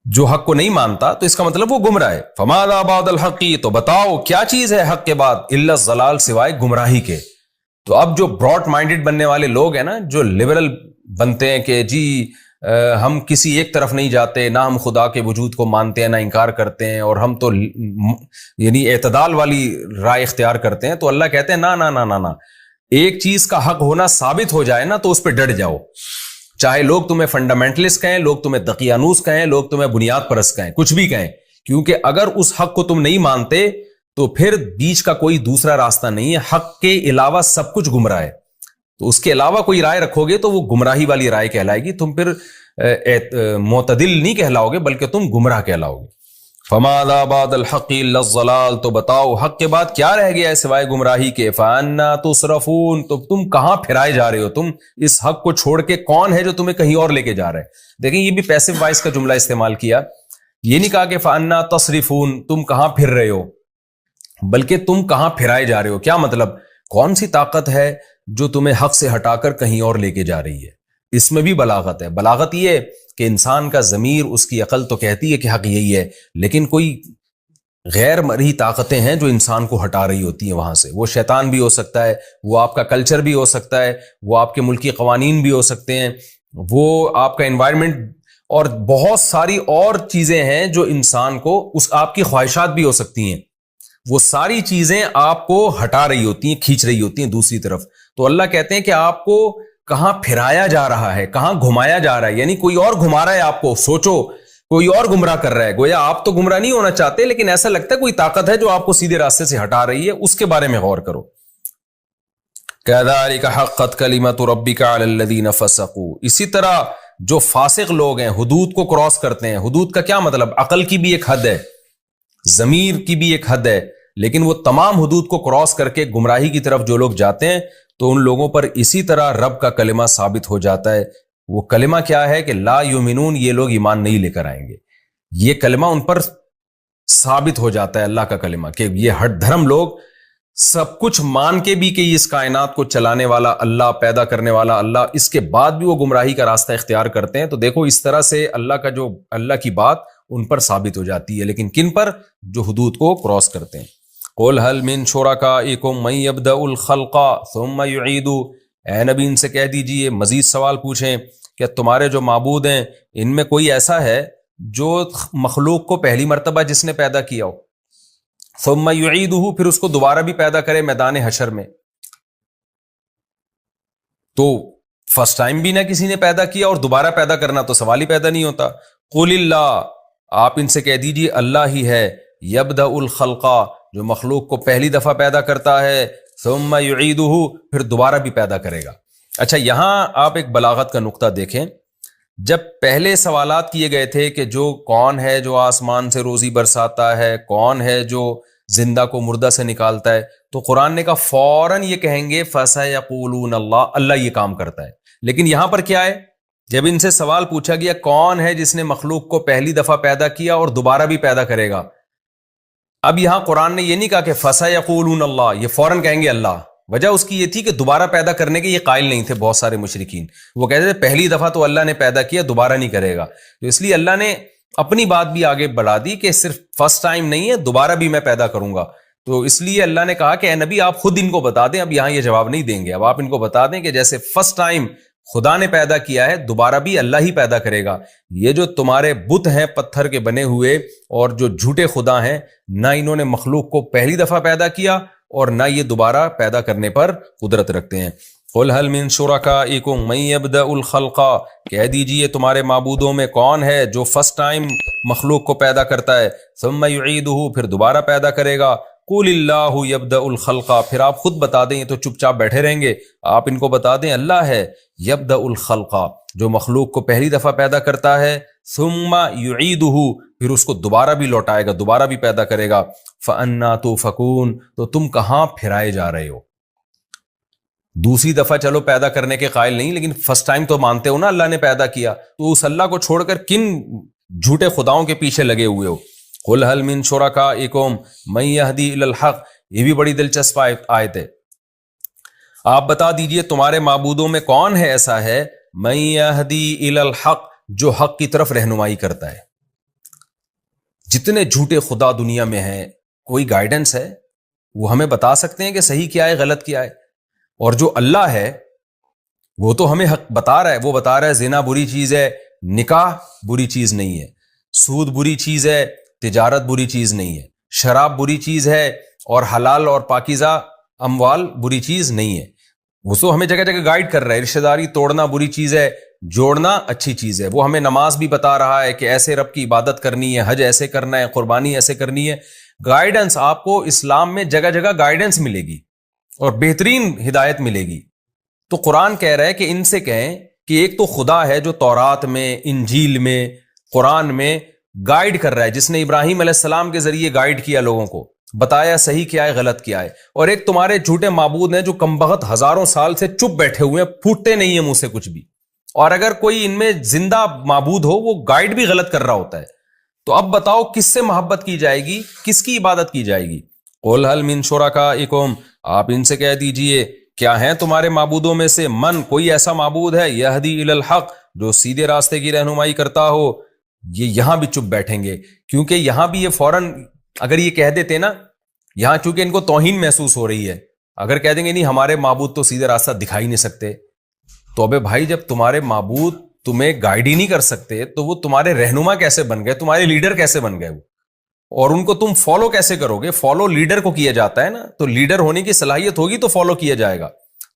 جو حق کو نہیں مانتا تو اس کا مطلب وہ گمراہ ہے. فماذا بعد الحق, تو بتاؤ کیا چیز ہے حق کے بعد؟ الا الضلال, سوائے گمراہی کے. تو اب جو براڈ مائنڈڈ بننے والے لوگ ہیں نا, جو لبرل بنتے ہیں کہ جی ہم کسی ایک طرف نہیں جاتے, نہ ہم خدا کے وجود کو مانتے ہیں نہ انکار کرتے ہیں, اور ہم تو یعنی اعتدال والی رائے اختیار کرتے ہیں, تو اللہ کہتے ہیں نہ, ایک چیز کا حق ہونا ثابت ہو جائے نا تو اس پہ ڈٹ جاؤ. چاہے لوگ تمہیں فنڈامنٹلسٹ کہیں, لوگ تمہیں دقیانوس کہیں, لوگ تمہیں بنیاد پرست کہیں, کچھ بھی کہیں, کیونکہ اگر اس حق کو تم نہیں مانتے تو پھر بیچ کا کوئی دوسرا راستہ نہیں ہے. حق کے علاوہ سب کچھ گمراہ ہے, تو اس کے علاوہ کوئی رائے رکھو گے تو وہ گمراہی والی رائے کہلائے گی. تم پھر معتدل نہیں کہلاؤ گے بلکہ تم گمراہ کہلاؤ گے. فماذا بعد الحق الا الضلال, تو بتاؤ حق کے بعد کیا رہ گیا ہے سوائے گمراہی کے؟ فانا تصرفون, تو تم کہاں پھرائے جا رہے ہو؟ تم اس حق کو چھوڑ کے کون ہے جو تمہیں کہیں اور لے کے جا رہا ہے؟ دیکھیں یہ بھی پیسو وائس کا جملہ استعمال کیا, یہ نہیں کہا کہ فانا تصرفون تم کہاں پھر رہے ہو, بلکہ تم کہاں پھرائے جا رہے ہو. کیا مطلب؟ کون سی طاقت ہے جو تمہیں حق سے ہٹا کر کہیں اور لے کے جا رہی ہے؟ اس میں بھی بلاغت ہے. بلاغت یہ کہ انسان کا ضمیر, اس کی عقل تو کہتی ہے کہ حق یہی ہے, لیکن کوئی غیر مرئی طاقتیں ہیں جو انسان کو ہٹا رہی ہوتی ہیں وہاں سے. وہ شیطان بھی ہو سکتا ہے, وہ آپ کا کلچر بھی ہو سکتا ہے, وہ آپ کے ملکی قوانین بھی ہو سکتے ہیں, وہ آپ کا انوائرمنٹ, اور بہت ساری اور چیزیں ہیں جو انسان کو, آپ کی خواہشات بھی ہو سکتی ہیں, وہ ساری چیزیں آپ کو ہٹا رہی ہوتی ہیں, کھینچ رہی ہوتی ہیں دوسری طرف. تو اللہ کہتے ہیں کہ آپ کو کہاں پھرایا جا رہا ہے, کہاں گھمایا جا رہا ہے, یعنی کوئی اور گھما رہا ہے آپ کو. سوچو کوئی اور گمراہ کر رہا ہے, گویا آپ تو گمراہ نہیں ہونا چاہتے لیکن ایسا لگتا ہے کوئی طاقت ہے جو آپ کو سیدھے راستے سے ہٹا رہی ہے, اس کے بارے میں غور کرو. كذلك حقت كلمة ربك على الذين فسقوا, اسی طرح جو فاسق لوگ ہیں, حدود کو کراس کرتے ہیں. حدود کا کیا مطلب؟ عقل کی بھی ایک حد ہے, ضمیر کی بھی ایک حد ہے, لیکن وہ تمام حدود کو کراس کر کے گمراہی کی طرف جو لوگ جاتے ہیں تو ان لوگوں پر اسی طرح رب کا کلمہ ثابت ہو جاتا ہے. وہ کلمہ کیا ہے کہ لا یؤمنون, یہ لوگ ایمان نہیں لے کر آئیں گے. یہ کلمہ ان پر ثابت ہو جاتا ہے, اللہ کا کلمہ, کہ یہ ہٹ دھرم لوگ سب کچھ مان کے بھی کہ اس کائنات کو چلانے والا اللہ, پیدا کرنے والا اللہ, اس کے بعد بھی وہ گمراہی کا راستہ اختیار کرتے ہیں. تو دیکھو اس طرح سے اللہ کی بات ان پر ثابت ہو جاتی ہے, لیکن کن پر؟ جو حدود کو کراس کرتے ہیں. قُلْ هَلْ مِن شُرَكَائِكُم مَّن يَبْدَأُ الْخَلْقَ ثُمَّ يُعِيدُ, اے نبی ان سے کہہ دیجئے, مزید سوال پوچھیں کہ تمہارے جو معبود ہیں ان میں کوئی ایسا ہے جو مخلوق کو پہلی مرتبہ جس نے پیدا کیا ہو, ثُمَّ يُعِيدُهُ, پھر اس کو دوبارہ بھی پیدا کرے میدان حشر میں. تو فرسٹ ٹائم بھی نہ کسی نے پیدا کیا اور دوبارہ پیدا کرنا تو سوال ہی پیدا نہیں ہوتا. قُلِ اللَّهُ, آپ ان سے کہہ دیجئے اللہ ہی ہے, يَبْدَأُ الْخَلْقَ, جو مخلوق کو پہلی دفعہ پیدا کرتا ہے, ثم يعيده, پھر دوبارہ بھی پیدا کرے گا. اچھا یہاں آپ ایک بلاغت کا نقطہ دیکھیں. جب پہلے سوالات کیے گئے تھے کہ جو کون ہے جو آسمان سے روزی برساتا ہے, کون ہے جو زندہ کو مردہ سے نکالتا ہے, تو قرآن نے کہا فوراً یہ کہیں گے فَسَيَقُولُونَ اللَّهُ, اللہ یہ کام کرتا ہے. لیکن یہاں پر کیا ہے, جب ان سے سوال پوچھا گیا کون ہے جس نے مخلوق کو پہلی دفعہ پیدا کیا اور دوبارہ بھی پیدا کرے گا, اب یہاں قرآن نے یہ نہیں کہا کہ فَسَيَقُولُونَ اللَّهُ, یہ فوراً کہیں گے اللہ. وجہ اس کی یہ تھی کہ دوبارہ پیدا کرنے کے یہ قائل نہیں تھے بہت سارے مشرکین. وہ کہتے تھے پہلی دفعہ تو اللہ نے پیدا کیا, دوبارہ نہیں کرے گا. تو اس لیے اللہ نے اپنی بات بھی آگے بڑھا دی کہ صرف فرسٹ ٹائم نہیں ہے, دوبارہ بھی میں پیدا کروں گا. تو اس لیے اللہ نے کہا کہ اے نبی آپ خود ان کو بتا دیں. اب یہاں یہ جواب نہیں دیں گے, اب آپ ان کو بتا دیں کہ جیسے فرسٹ ٹائم خدا نے پیدا کیا ہے, دوبارہ بھی اللہ ہی پیدا کرے گا. یہ جو تمہارے بت ہیں پتھر کے بنے ہوئے اور جو جھوٹے خدا ہیں, نہ انہوں نے مخلوق کو پہلی دفعہ پیدا کیا اور نہ یہ دوبارہ پیدا کرنے پر قدرت رکھتے ہیں. قُلْ هَلْ مِن شُرَكَائِكُم مَّن يَبْدَأُ الْخَلْقَ, کہہ دیجئے تمہارے معبودوں میں کون ہے جو فرسٹ ٹائم مخلوق کو پیدا کرتا ہے, ثُمَّ يُعِيدُهُ, پھر دوبارہ پیدا کرے گا. قُلِ اللَّهُ يَبْدَأُ الْخَلْقَ, پھر آپ خود بتا دیں, یہ تو چپ چاپ بیٹھے رہیں گے, آپ ان کو بتا دیں اللہ ہے يَبْدَأُ الْخَلْقَ, جو مخلوق کو پہلی دفعہ پیدا کرتا ہے, ثم یعیدہ، پھر اس کو دوبارہ بھی لوٹائے گا، دوبارہ بھی پیدا کرے گا، فأنا تؤفکون، تو تم کہاں پھرائے جا رہے ہو؟ دوسری دفعہ چلو پیدا کرنے کے قائل نہیں، لیکن فرسٹ ٹائم تو مانتے ہو نا اللہ نے پیدا کیا، تو اس اللہ کو چھوڑ کر کن جھوٹے خداؤں کے پیچھے لگے ہوئے ہو؟ قل هل من شرکائکم من یہدی الی الحق، یہ بھی بڑی دلچسپ آیت ہے۔ آپ بتا دیجئے تمہارے معبودوں میں کون ہے ایسا ہے من یہدی الی الحق، جو حق کی طرف رہنمائی کرتا ہے۔ جتنے جھوٹے خدا دنیا میں ہیں، کوئی گائیڈنس ہے؟ وہ ہمیں بتا سکتے ہیں کہ صحیح کیا ہے غلط کیا ہے؟ اور جو اللہ ہے وہ تو ہمیں حق بتا رہا ہے، وہ بتا رہا ہے زنا بری چیز ہے، نکاح بری چیز نہیں ہے، سود بری چیز ہے، تجارت بری چیز نہیں ہے، شراب بری چیز ہے، اور حلال اور پاکیزہ اموال بری چیز نہیں ہے۔ وہ تو ہمیں جگہ جگہ گائیڈ کر رہا ہے، رشتہ داری توڑنا بری چیز ہے، جوڑنا اچھی چیز ہے۔ وہ ہمیں نماز بھی بتا رہا ہے کہ ایسے رب کی عبادت کرنی ہے، حج ایسے کرنا ہے، قربانی ایسے کرنی ہے۔ گائیڈنس آپ کو اسلام میں جگہ جگہ گائیڈنس ملے گی اور بہترین ہدایت ملے گی۔ تو قرآن کہہ رہا ہے کہ ان سے کہیں کہ ایک تو خدا ہے جو تورات میں، انجیل میں، قرآن میں گائیڈ کر رہا ہے، جس نے ابراہیم علیہ السلام کے ذریعے گائیڈ کیا لوگوں کو، بتایا صحیح کیا ہے غلط کیا ہے۔ اور ایک تمہارے جھوٹے معبود ہیں جو کمبخت ہزاروں سال سے چپ بیٹھے ہوئے ہیں، پھوٹتے نہیں ہیں منہ سے کچھ بھی، اور اگر کوئی ان میں زندہ معبود ہو وہ گائیڈ بھی غلط کر رہا ہوتا ہے۔ تو اب بتاؤ کس سے محبت کی جائے گی، کس کی عبادت کی جائے گی؟ قل هل من شرکائکم، آپ ان سے کہہ دیجئے کیا ہیں تمہارے معبودوں میں سے من، کوئی ایسا معبود ہے، یہدی الی الحق، جو سیدھے راستے کی رہنمائی کرتا ہو؟ یہ یہاں بھی چپ بیٹھیں گے، کیونکہ یہاں بھی یہ فوراً اگر یہ کہہ دیتے نا، یہاں چونکہ ان کو توہین محسوس ہو رہی ہے، اگر کہہ دیں گے نہیں ہمارے معبود تو سیدھے راستہ دکھا ہی نہیں سکتے، تو ابے بھائی جب تمہارے معبود تمہیں گائیڈ ہی نہیں کر سکتے تو وہ تمہارے رہنما کیسے بن گئے، تمہارے لیڈر کیسے بن گئے وہ؟ اور ان کو تم فالو کیسے کرو گے؟ فالو لیڈر کو کیا جاتا ہے نا، تو لیڈر ہونے کی صلاحیت ہوگی تو فالو کیا جائے گا۔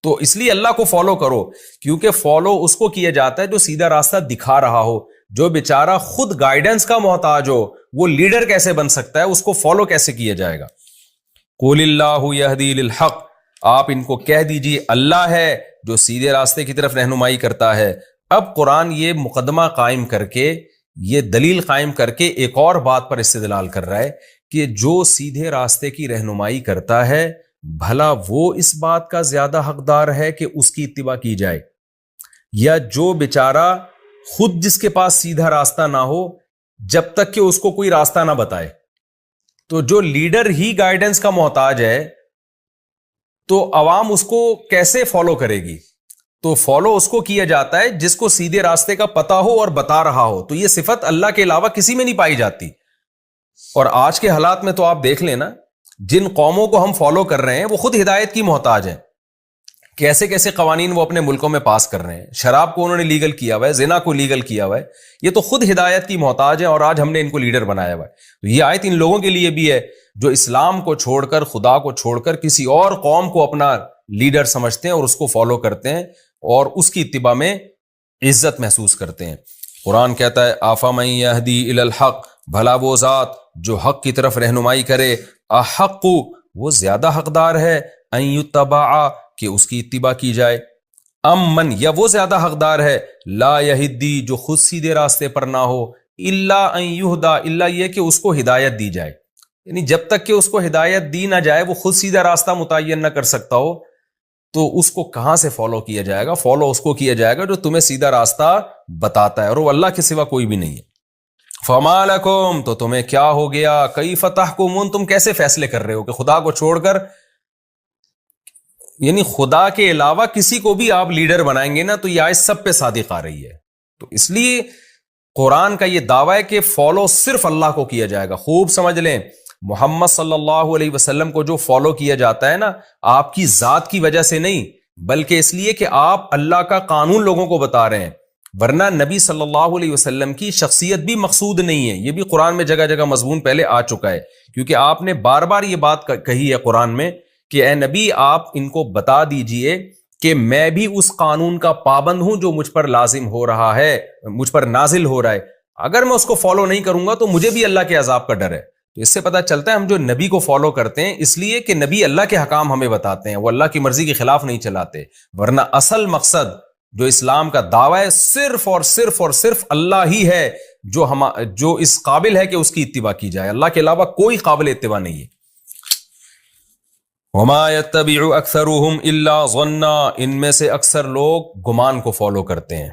تو اس لیے اللہ کو فالو کرو، کیونکہ فالو اس کو کیا جاتا ہے جو سیدھا راستہ دکھا رہا ہو۔ جو بیچارہ خود گائیڈنس کا محتاج ہو وہ لیڈر کیسے بن سکتا ہے؟ اس کو فالو کیسے کیا جائے گا؟ قل اللہ یہدی للحق، آپ ان کو کہہ دیجئے اللہ ہے جو سیدھے راستے کی طرف رہنمائی کرتا ہے۔ اب قرآن یہ مقدمہ قائم کر کے، یہ دلیل قائم کر کے ایک اور بات پر استدلال کر رہا ہے کہ جو سیدھے راستے کی رہنمائی کرتا ہے بھلا وہ اس بات کا زیادہ حقدار ہے کہ اس کی اتباع کی جائے، یا جو بیچارہ خود جس کے پاس سیدھا راستہ نہ ہو جب تک کہ اس کو کوئی راستہ نہ بتائے؟ تو جو لیڈر ہی گائیڈنس کا محتاج ہے تو عوام اس کو کیسے فالو کرے گی؟ تو فالو اس کو کیا جاتا ہے جس کو سیدھے راستے کا پتہ ہو اور بتا رہا ہو۔ تو یہ صفت اللہ کے علاوہ کسی میں نہیں پائی جاتی۔ اور آج کے حالات میں تو آپ دیکھ لیں نا، جن قوموں کو ہم فالو کر رہے ہیں وہ خود ہدایت کی محتاج ہیں۔ کیسے کیسے قوانین وہ اپنے ملکوں میں پاس کر رہے ہیں، شراب کو انہوں نے لیگل کیا ہوا ہے، زنا کو لیگل کیا ہوا ہے، یہ تو خود ہدایت کی محتاج ہیں، اور آج ہم نے ان کو لیڈر بنایا ہوا ہے۔ تو یہ آیت ان لوگوں کے لیے بھی ہے جو اسلام کو چھوڑ کر، خدا کو چھوڑ کر کسی اور قوم کو اپنا لیڈر سمجھتے ہیں اور اس کو فالو کرتے ہیں اور اس کی اتباع میں عزت محسوس کرتے ہیں۔ قرآن کہتا ہے افمن یہدی الی الحق، بھلا وہ ذات جو حق کی طرف رہنمائی کرے، احق، وہ زیادہ حقدار ہے، ان یتبع، کہ اس کی اتباع کی جائے، من، یا وہ زیادہ حقدار ہے، لا یہدی، جو خود سیدھے راستے پر نہ ہو، الا ان یہدا، الا یہ کہ اس کو ہدایت دی جائے، یعنی جب تک کہ اس کو ہدایت دی نہ جائے، وہ خود سیدھا راستہ متعین نہ کر سکتا ہو، تو اس کو کہاں سے فالو کیا جائے گا؟ فالو اس کو کیا جائے گا جو تمہیں سیدھا راستہ بتاتا ہے، اور وہ اللہ کے سوا کوئی بھی نہیں ہے۔ فما لکم، تو تمہیں کیا ہو گیا، کیف تحکمون، تم کیسے فیصلے کر رہے ہو کہ خدا کو چھوڑ کر، یعنی خدا کے علاوہ کسی کو بھی آپ لیڈر بنائیں گے نا تو یہ آیت سب پہ صادق آ رہی ہے۔ تو اس لیے قرآن کا یہ دعویٰ ہے کہ فالو صرف اللہ کو کیا جائے گا۔ خوب سمجھ لیں، محمد صلی اللہ علیہ وسلم کو جو فالو کیا جاتا ہے نا، آپ کی ذات کی وجہ سے نہیں، بلکہ اس لیے کہ آپ اللہ کا قانون لوگوں کو بتا رہے ہیں، ورنہ نبی صلی اللہ علیہ وسلم کی شخصیت بھی مقصود نہیں ہے۔ یہ بھی قرآن میں جگہ جگہ مضمون پہلے آ چکا ہے، کیونکہ آپ نے بار بار یہ بات کہی ہے قرآن میں کہ اے نبی آپ ان کو بتا دیجئے کہ میں بھی اس قانون کا پابند ہوں جو مجھ پر لازم ہو رہا ہے، مجھ پر نازل ہو رہا ہے، اگر میں اس کو فالو نہیں کروں گا تو مجھے بھی اللہ کے عذاب کا ڈر ہے۔ تو اس سے پتہ چلتا ہے ہم جو نبی کو فالو کرتے ہیں اس لیے کہ نبی اللہ کے حکام ہمیں بتاتے ہیں، وہ اللہ کی مرضی کے خلاف نہیں چلاتے، ورنہ اصل مقصد جو اسلام کا دعویٰ ہے صرف اور صرف اور صرف اللہ ہی ہے جو اس قابل ہے کہ اس کی اتباع کی جائے، اللہ کے علاوہ کوئی قابل اتباع نہیں ہے۔ وما يتبع اکثرهم الا ظنا، ان میں سے اکثر لوگ گمان کو فالو کرتے ہیں،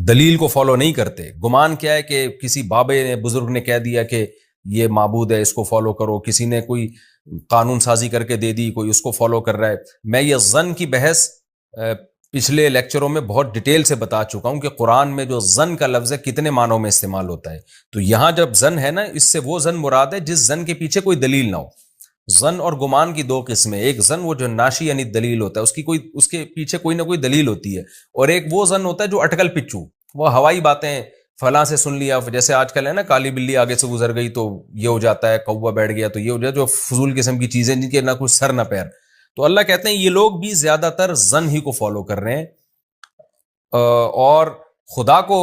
دلیل کو فالو نہیں کرتے۔ گمان کیا ہے کہ کسی بابے نے، بزرگ نے کہہ دیا کہ یہ معبود ہے، اس کو فالو کرو، کسی نے کوئی قانون سازی کر کے دے دی، کوئی اس کو فالو کر رہا ہے۔ میں یہ ظن کی بحث پچھلے لیکچروں میں بہت ڈیٹیل سے بتا چکا ہوں کہ قرآن میں جو ظن کا لفظ ہے کتنے معنوں میں استعمال ہوتا ہے۔ تو یہاں جب ظن ہے نا، اس سے وہ ظن مراد ہے جس ظن کے پیچھے کوئی دلیل نہ ہو۔ ظن اور گمان کی دو قسمیں، ایک ظن وہ جو ناشی یعنی دلیل ہوتا ہے، اس کے پیچھے کوئی نہ کوئی دلیل ہوتی ہے، اور ایک وہ ظن ہوتا ہے جو اٹکل پچو، وہ ہوائی باتیں، فلاں سے سن لیا، جیسے آج کل ہے نا کالی بلی آگے سے گزر گئی تو یہ ہو جاتا ہے، کوا بیٹھ گیا تو یہ ہو جاتا ہے، جو فضول قسم کی چیزیں جن کے نہ کوئی سر نہ پیر۔ تو اللہ کہتے ہیں یہ لوگ بھی زیادہ تر ظن ہی کو فالو کر رہے ہیں، اور خدا کو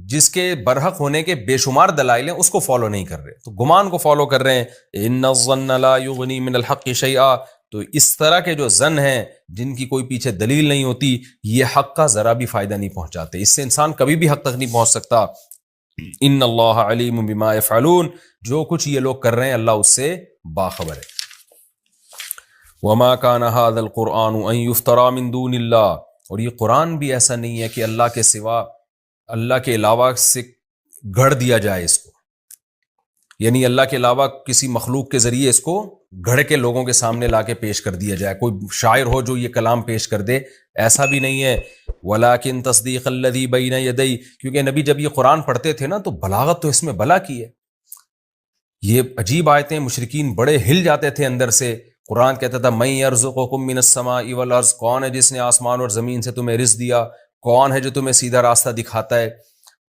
جس کے برحق ہونے کے بے شمار دلائل ہیں اس کو فالو نہیں کر رہے، تو گمان کو فالو کر رہے ہیں۔ ان الظن لا یغنی من الحق شیئا، تو اس طرح کے جو ظن ہیں جن کی کوئی پیچھے دلیل نہیں ہوتی، یہ حق کا ذرا بھی فائدہ نہیں پہنچاتے، اس سے انسان کبھی بھی حق تک نہیں پہنچ سکتا۔ ان اللہ علیم بما یفعلون، جو کچھ یہ لوگ کر رہے ہیں اللہ اس سے باخبر ہے۔ وما كان هذا القرآن ان يفترى من دون اللہ، اور یہ قرآن بھی ایسا نہیں ہے کہ اللہ کے سوا، اللہ کے علاوہ سے گھڑ دیا جائے اس کو، یعنی اللہ کے علاوہ کسی مخلوق کے ذریعے اس کو گھڑ کے لوگوں کے سامنے لا کے پیش کر دیا جائے، کوئی شاعر ہو جو یہ کلام پیش کر دے، ایسا بھی نہیں ہے۔ ولیکن تصدیق الذی بین یدی، کیونکہ نبی جب یہ قرآن پڑھتے تھے نا تو بلاغت تو اس میں بلا کی ہے، یہ عجیب آیتیں، مشرکین بڑے ہل جاتے تھے اندر سے۔ قرآن کہتا تھا من یرزقکم من السماء والارض، کون ہے جس نے آسمان اور زمین سے تمہیں رزق دیا، کون ہے جو تمہیں سیدھا راستہ دکھاتا ہے؟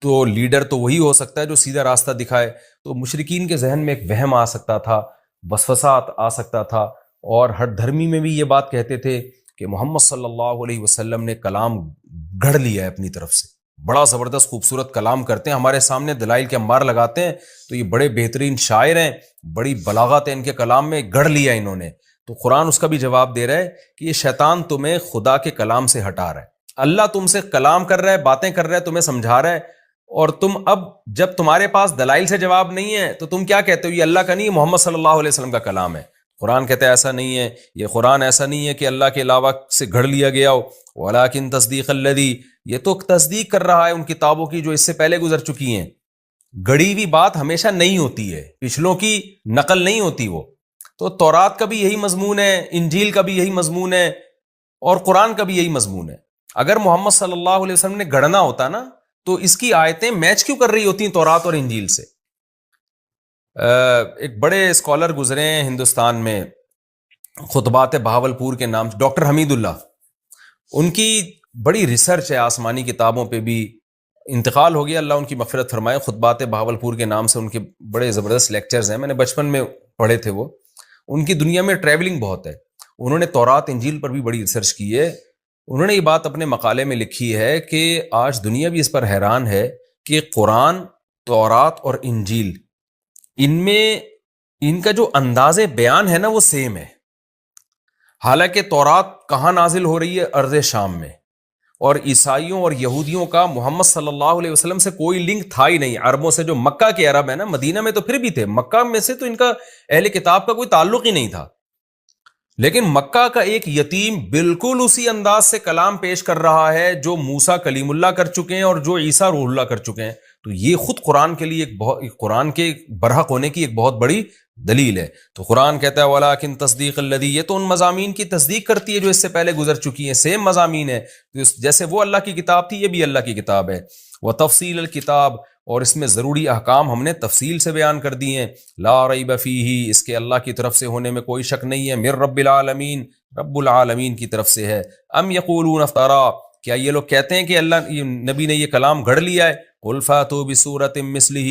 تو لیڈر تو وہی ہو سکتا ہے جو سیدھا راستہ دکھائے۔ تو مشرکین کے ذہن میں ایک وہم آ سکتا تھا، وسوسہ آ سکتا تھا، اور ہر دھرمی میں بھی یہ بات کہتے تھے کہ محمد صلی اللہ علیہ وسلم نے کلام گھڑ لیا ہے اپنی طرف سے، بڑا زبردست خوبصورت کلام کرتے ہیں، ہمارے سامنے دلائل کے انبار لگاتے ہیں، تو یہ بڑے بہترین شاعر ہیں، بڑی بلاغت ہے ان کے کلام میں، گھڑ لیا انہوں نے۔ تو قرآن اس کا بھی جواب دے رہا ہے کہ یہ شیطان تمہیں خدا کے کلام سے ہٹا رہا ہے، اللہ تم سے کلام کر رہا ہے، باتیں کر رہا ہے، تمہیں سمجھا رہا ہے، اور تم اب جب تمہارے پاس دلائل سے جواب نہیں ہے تو تم کیا کہتے ہو؟ یہ اللہ کا نہیں، محمد صلی اللہ علیہ وسلم کا کلام ہے۔ قرآن کہتا ہے ایسا نہیں ہے، یہ قرآن ایسا نہیں ہے کہ اللہ کے علاوہ سے گھڑ لیا گیا ہو۔ ولیکن تصدیق الذی، یہ تو تصدیق کر رہا ہے ان کتابوں کی جو اس سے پہلے گزر چکی ہیں۔ گڑی ہوئی بات ہمیشہ نہیں ہوتی ہے، پچھلوں کی نقل نہیں ہوتی وہ۔ تو تورات کا بھی یہی مضمون ہے، انجیل کا بھی یہی مضمون ہے، اور قرآن کا بھی یہی مضمون ہے۔ اگر محمد صلی اللہ علیہ وسلم نے گڑھنا ہوتا نا تو اس کی آیتیں میچ کیوں کر رہی ہوتی ہیں تورات اور انجیل سے؟ ایک بڑے اسکالر گزرے ہیں ہندوستان میں، خطبات بہاولپور کے نام، ڈاکٹر حمید اللہ، ان کی بڑی ریسرچ ہے آسمانی کتابوں پہ بھی، انتقال ہو گیا، اللہ ان کی مغفرت فرمائے۔ خطبات بہاولپور کے نام سے ان کے بڑے زبردست لیکچرز ہیں، میں نے بچپن میں پڑھے تھے وہ۔ ان کی دنیا میں ٹریولنگ بہت ہے، انہوں نے تورات انجیل پر بھی بڑی ریسرچ کی ہے۔ انہوں نے یہ بات اپنے مقالے میں لکھی ہے کہ آج دنیا بھی اس پر حیران ہے کہ قرآن، تورات اور انجیل، ان میں ان کا جو انداز بیان ہے نا وہ سیم ہے۔ حالانکہ تورات کہاں نازل ہو رہی ہے؟ ارض شام میں، اور عیسائیوں اور یہودیوں کا محمد صلی اللہ علیہ وسلم سے کوئی لنک تھا ہی نہیں۔ عربوں سے، جو مکہ کے عرب ہیں نا، مدینہ میں تو پھر بھی تھے، مکہ میں سے تو ان کا اہل کتاب کا کوئی تعلق ہی نہیں تھا، لیکن مکہ کا ایک یتیم بالکل اسی انداز سے کلام پیش کر رہا ہے جو موسیٰ کلیم اللہ کر چکے ہیں اور جو عیسیٰ روح اللہ کر چکے ہیں۔ تو یہ خود قرآن کے لیے قرآن کے برحق ہونے کی ایک بہت بڑی دلیل ہے۔ تو قرآن کہتا ہے ولیکن تصدیق الذی، یہ تو ان مضامین کی تصدیق کرتی ہے جو اس سے پہلے گزر چکی ہیں، سیم مضامین ہے، جیسے وہ اللہ کی کتاب تھی یہ بھی اللہ کی کتاب ہے۔ وتفصیل الکتاب، اور اس میں ضروری احکام ہم نے تفصیل سے بیان کر دی ہیں۔ لا ریب فیہ، اس کے اللہ کی طرف سے ہونے میں کوئی شک نہیں ہے۔ من رب العالمین، رب العالمین کی طرف سے ہے۔ ام یقولون افترا، کیا یہ لوگ کہتے ہیں کہ اللہ نبی نے یہ کلام گھڑ لیا ہے؟ قل فاتوا بسورۃ مثلہ،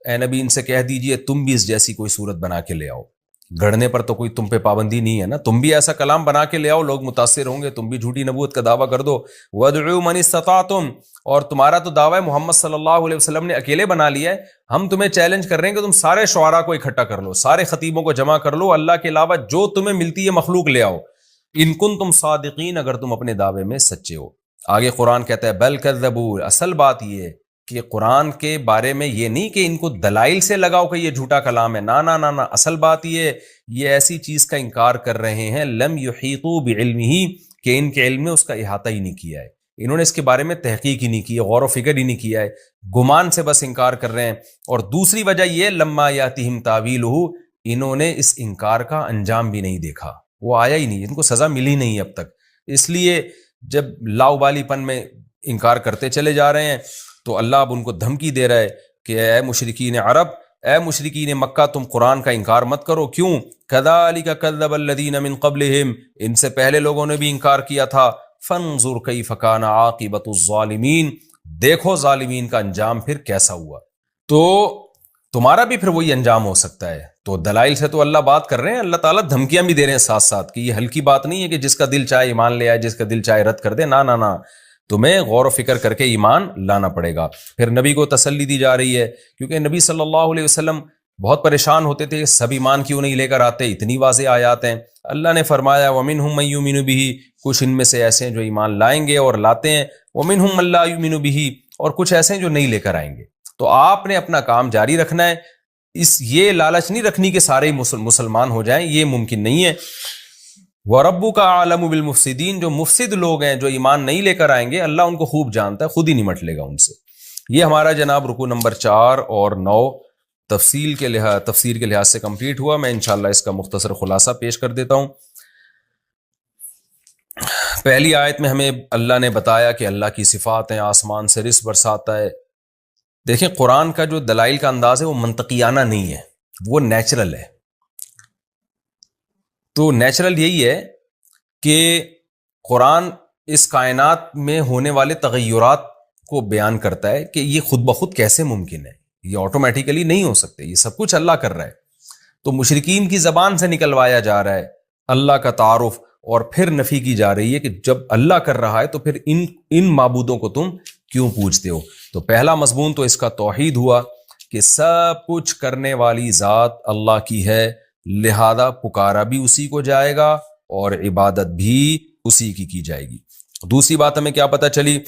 اے نبی ان سے کہہ دیجئے تم بھی اس جیسی کوئی صورت بنا کے لے آؤ۔ گھڑنے پر تو کوئی تم پہ پابندی نہیں ہے نا، تم بھی ایسا کلام بنا کے لے آؤ، لوگ متاثر ہوں گے، تم بھی جھوٹی نبوت کا دعویٰ کر دو۔ وادعوا من استطعتم، اور تمہارا تو دعویٰ ہے محمد صلی اللہ علیہ وسلم نے اکیلے بنا لیا ہے، ہم تمہیں چیلنج کر رہے ہیں کہ تم سارے شعراء کو اکٹھا کر لو، سارے خطیبوں کو جمع کر لو، اللہ کے علاوہ جو تمہیں ملتی ہے مخلوق لے آؤ، ان کنتم صادقین، اگر تم اپنے دعوے میں سچے ہو۔ آگے قرآن کہتا ہے بل کذبوا، اصل بات یہ ہے کہ قرآن کے بارے میں یہ نہیں کہ ان کو دلائل سے لگاؤ کہ یہ جھوٹا کلام ہے، نہ نہ نہ نہ، اصل بات یہ ایسی چیز کا انکار کر رہے ہیں لم یحیطوا بعلمہ، کہ ان کے علم نے اس کا احاطہ ہی نہیں کیا ہے، انہوں نے اس کے بارے میں تحقیق ہی نہیں کی ہے، غور و فکر ہی نہیں کیا ہے، گمان سے بس انکار کر رہے ہیں۔ اور دوسری وجہ یہ لما یاتہم تاویلہ، انہوں نے اس انکار کا انجام بھی نہیں دیکھا، وہ آیا ہی نہیں، ان کو سزا ملی نہیں اب تک، اس لیے جب لاؤبالی پن میں انکار کرتے چلے جا رہے ہیں تو اللہ اب ان کو دھمکی دے رہا ہے کہ اے مشرکین عرب، اے مشرکین مکہ، تم قرآن کا انکار مت کرو، کیوں؟ کذالک کذب الذین من قبلہم، ان سے پہلے لوگوں نے بھی انکار کیا تھا، فانظر کیف کان عاقبۃ الظالمین، دیکھو ظالمین کا انجام پھر کیسا ہوا، تو تمہارا بھی پھر وہی انجام ہو سکتا ہے۔ تو دلائل سے تو اللہ بات کر رہے ہیں، اللہ تعالیٰ دھمکیاں بھی دے رہے ہیں ساتھ ساتھ کہ یہ ہلکی بات نہیں ہے کہ جس کا دل چاہے ایمان لے آئے، جس کا دل چاہے رد کر دے، نہ نہ نہ، تمہیں غور و فکر کر کے ایمان لانا پڑے گا۔ پھر نبی کو تسلی دی جا رہی ہے، کیونکہ نبی صلی اللہ علیہ وسلم بہت پریشان ہوتے تھے، سب ایمان کیوں نہیں لے کر آتے، اتنی واضح آیات ہیں۔ اللہ نے فرمایا وَمِنْهُمْ مَن يُؤْمِنُ بِهِ، کچھ ان میں سے ایسے ہیں جو ایمان لائیں گے اور لاتے ہیں، وَمِنْهُمْ مَن لَا يُؤْمِنُ بِهِ، اور کچھ ایسے ہیں جو نہیں لے کر آئیں گے۔ تو آپ نے اپنا کام جاری رکھنا ہے، یہ لالچ نہیں رکھنی کہ سارے مسلمان ہو جائیں، یہ ممکن نہیں ہے۔ وَرَبُّكَ أَعْلَمُ بِالْمُفْسِدِينَ، جو مفسد لوگ ہیں، جو ایمان نہیں لے کر آئیں گے، اللہ ان کو خوب جانتا ہے، خود ہی نمٹ لے گا ان سے۔ یہ ہمارا جناب رکوع نمبر 4 اور 9 تفسیر کے لحاظ سے کمپلیٹ ہوا۔ میں انشاءاللہ اس کا مختصر خلاصہ پیش کر دیتا ہوں۔ پہلی آیت میں ہمیں اللہ نے بتایا کہ اللہ کی صفات ہیں، آسمان سے رزق برساتا ہے۔ دیکھیں قرآن کا جو دلائل کا انداز ہے وہ منطقیانہ نہیں ہے، وہ نیچرل ہے۔ تو نیچرل یہی ہے کہ قرآن اس کائنات میں ہونے والے تغیرات کو بیان کرتا ہے کہ یہ خود بخود کیسے ممکن ہے، یہ آٹومیٹیکلی نہیں ہو سکتے، یہ سب کچھ اللہ کر رہا ہے۔ تو مشرکین کی زبان سے نکلوایا جا رہا ہے اللہ کا تعارف، اور پھر نفی کی جا رہی ہے کہ جب اللہ کر رہا ہے تو پھر ان معبودوں کو تم کیوں پوجتے ہو۔ تو پہلا مضمون تو اس کا توحید ہوا کہ سب کچھ کرنے والی ذات اللہ کی ہے، لہذا پکارا بھی اسی کو جائے گا اور عبادت بھی اسی کی جائے گی۔ دوسری بات ہمیں کیا پتہ چلی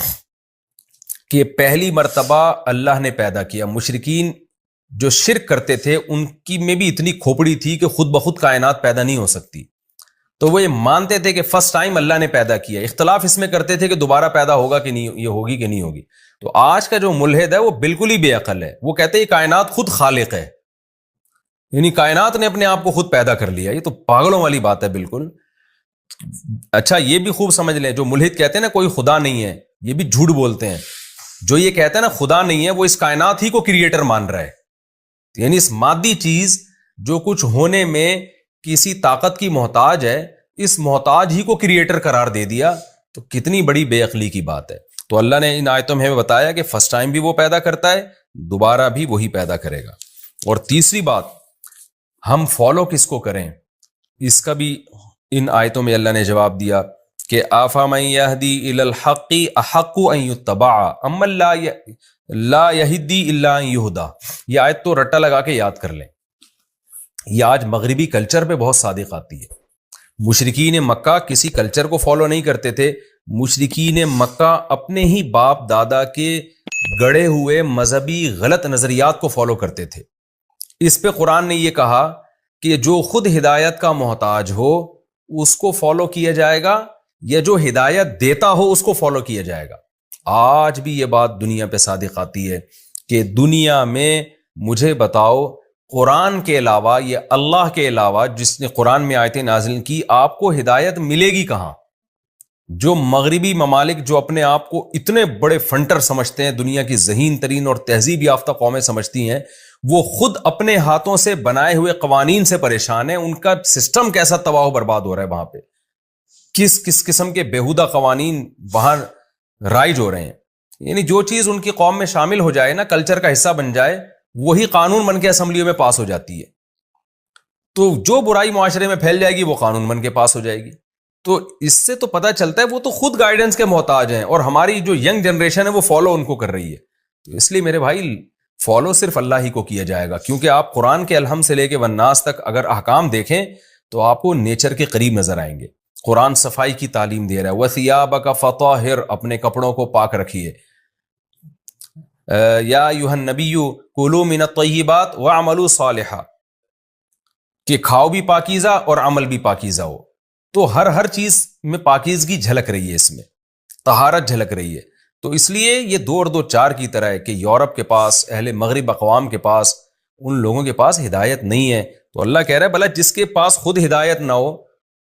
کہ پہلی مرتبہ اللہ نے پیدا کیا، مشرکین جو شرک کرتے تھے ان کی میں بھی اتنی کھوپڑی تھی کہ خود بخود کائنات پیدا نہیں ہو سکتی، تو وہ یہ مانتے تھے کہ فرسٹ ٹائم اللہ نے پیدا کیا، اختلاف اس میں کرتے تھے کہ دوبارہ پیدا ہوگا کہ نہیں، یہ ہوگی کہ نہیں ہوگی۔ تو آج کا جو ملحد ہے وہ بالکل ہی بے عقل ہے، وہ کہتے ہیں کائنات خود خالق ہے، یعنی کائنات نے اپنے آپ کو خود پیدا کر لیا، یہ تو پاگلوں والی بات ہے بالکل۔ اچھا یہ بھی خوب سمجھ لیں، جو ملحد کہتے ہیں نا کوئی خدا نہیں ہے، یہ بھی جھوٹ بولتے ہیں۔ جو یہ کہتے ہیں نا خدا نہیں ہے، وہ اس کائنات ہی کو کریٹر مان رہا ہے، یعنی اس مادی چیز جو کچھ ہونے میں کسی طاقت کی محتاج ہے، اس محتاج ہی کو کریٹر قرار دے دیا، تو کتنی بڑی بے عقلی کی بات ہے۔ تو اللہ نے ان آیتوں میں بتایا کہ فرسٹ ٹائم بھی وہ پیدا کرتا ہے، دوبارہ بھی وہی پیدا کرے گا۔ اور تیسری بات، ہم فالو کس کو کریں، اس کا بھی ان آیتوں میں اللہ نے جواب دیا کہ آفامن یہدی الی الحق احق ان یتبع امن لا یہدی الا ان یہدی۔ یہ آیت تو رٹا لگا کے یاد کر لیں، یہ آج مغربی کلچر پہ بہت صادق آتی ہے۔ مشرکین مکہ کسی کلچر کو فالو نہیں کرتے تھے، مشرکین مکہ اپنے ہی باپ دادا کے گڑے ہوئے مذہبی غلط نظریات کو فالو کرتے تھے۔ اس پہ قرآن نے یہ کہا کہ جو خود ہدایت کا محتاج ہو اس کو فالو کیا جائے گا، یا جو ہدایت دیتا ہو اس کو فالو کیا جائے گا۔ آج بھی یہ بات دنیا پہ صادق آتی ہے کہ دنیا میں مجھے بتاؤ قرآن کے علاوہ یا اللہ کے علاوہ جس نے قرآن میں آیتیں نازل کی، آپ کو ہدایت ملے گی کہاں؟ جو مغربی ممالک جو اپنے آپ کو اتنے بڑے فنٹر سمجھتے ہیں، دنیا کی ذہین ترین اور تہذیب یافتہ قومیں سمجھتی ہیں، وہ خود اپنے ہاتھوں سے بنائے ہوئے قوانین سے پریشان ہیں۔ ان کا سسٹم کیسا تباہ و برباد ہو رہا ہے، وہاں پہ کس قسم کے بیہودہ قوانین وہاں رائج ہو رہے ہیں۔ یعنی جو چیز ان کی قوم میں شامل ہو جائے نا، کلچر کا حصہ بن جائے، وہی قانون بن کے اسمبلیوں میں پاس ہو جاتی ہے۔ تو جو برائی معاشرے میں پھیل جائے گی وہ قانون بن کے پاس ہو جائے گی۔ تو اس سے تو پتہ چلتا ہے وہ تو خود گائیڈنس کے محتاج ہیں، اور ہماری جو ینگ جنریشن ہے وہ فالو ان کو کر رہی ہے۔ تو اس لیے میرے بھائی فالو صرف اللہ ہی کو کیا جائے گا، کیونکہ آپ قرآن کے الحم سے لے کے والناس تک اگر احکام دیکھیں تو آپ کو نیچر کے قریب نظر آئیں گے۔ قرآن صفائی کی تعلیم دے رہا ہے. وَثِيَابَكَ فَطَاهِرْ، اپنے کپڑوں کو پاک رکھیے. یا ایھا النبی کلوا من الطیبات واعملوا صالحا، کہ کھاؤ بھی پاکیزہ اور عمل بھی پاکیزہ ہو. تو ہر چیز میں پاکیزگی جھلک رہی ہے، اس میں طہارت جھلک رہی ہے. تو اس لیے یہ 2 اور 2 4 کی طرح ہے کہ یورپ کے پاس، اہل مغرب اقوام کے پاس، ان لوگوں کے پاس ہدایت نہیں ہے. تو اللہ کہہ رہا ہے بھلا جس کے پاس خود ہدایت نہ ہو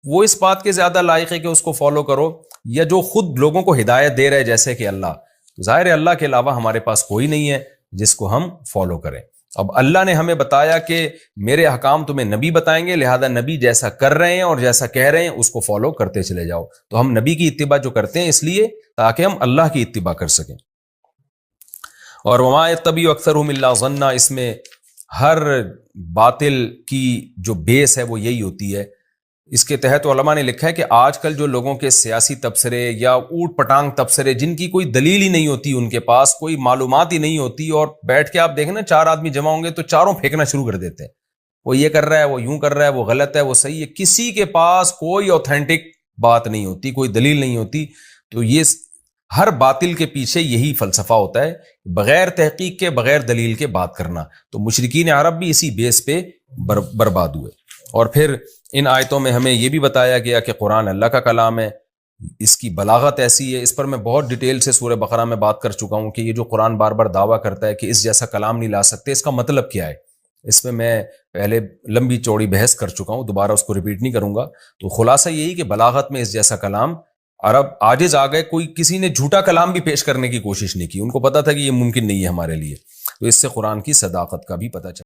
وہ اس بات کے زیادہ لائق ہے کہ اس کو فالو کرو، یا جو خود لوگوں کو ہدایت دے رہے جیسے کہ اللہ. ظاہر ہے اللہ کے علاوہ ہمارے پاس کوئی نہیں ہے جس کو ہم فالو کریں. اب اللہ نے ہمیں بتایا کہ میرے احکام تمہیں نبی بتائیں گے، لہذا نبی جیسا کر رہے ہیں اور جیسا کہہ رہے ہیں اس کو فالو کرتے چلے جاؤ. تو ہم نبی کی اتباع جو کرتے ہیں اس لیے تاکہ ہم اللہ کی اتباع کر سکیں. اور وما یتبع اکثرهم الا ظنا، اس میں ہر باطل کی جو بیس ہے وہ یہی ہوتی ہے. اس کے تحت علماء نے لکھا ہے کہ آج کل جو لوگوں کے سیاسی تبصرے یا اوٹ پٹانگ تبصرے، جن کی کوئی دلیل ہی نہیں ہوتی، ان کے پاس کوئی معلومات ہی نہیں ہوتی، اور بیٹھ کے آپ دیکھیں نا 4 آدمی جمع ہوں گے تو چاروں پھینکنا شروع کر دیتے ہیں، وہ یہ کر رہا ہے، وہ یوں کر رہا ہے، وہ غلط ہے، وہ صحیح ہے. کسی کے پاس کوئی اوتھینٹک بات نہیں ہوتی، کوئی دلیل نہیں ہوتی. تو یہ ہر باطل کے پیچھے یہی فلسفہ ہوتا ہے، بغیر تحقیق کے، بغیر دلیل کے بات کرنا. تو مشرکین عرب بھی اسی بیس پہ برباد ہوئے. اور پھر ان آیتوں میں ہمیں یہ بھی بتایا گیا کہ قرآن اللہ کا کلام ہے، اس کی بلاغت ایسی ہے. اس پر میں بہت ڈیٹیل سے سورہ بقرہ میں بات کر چکا ہوں کہ یہ جو قرآن بار بار دعویٰ کرتا ہے کہ اس جیسا کلام نہیں لا سکتے، اس کا مطلب کیا ہے. اس میں پہلے لمبی چوڑی بحث کر چکا ہوں، دوبارہ اس کو ریپیٹ نہیں کروں گا. تو خلاصہ یہی کہ بلاغت میں اس جیسا کلام عرب عاجز آ گئے. کوئی کسی نے جھوٹا کلام بھی پیش کرنے کی کوشش نہیں کی، ان کو پتا تھا کہ یہ ممکن نہیں ہے ہمارے لیے. تو اس سے قرآن کی صداقت کا بھی پتہ چلا.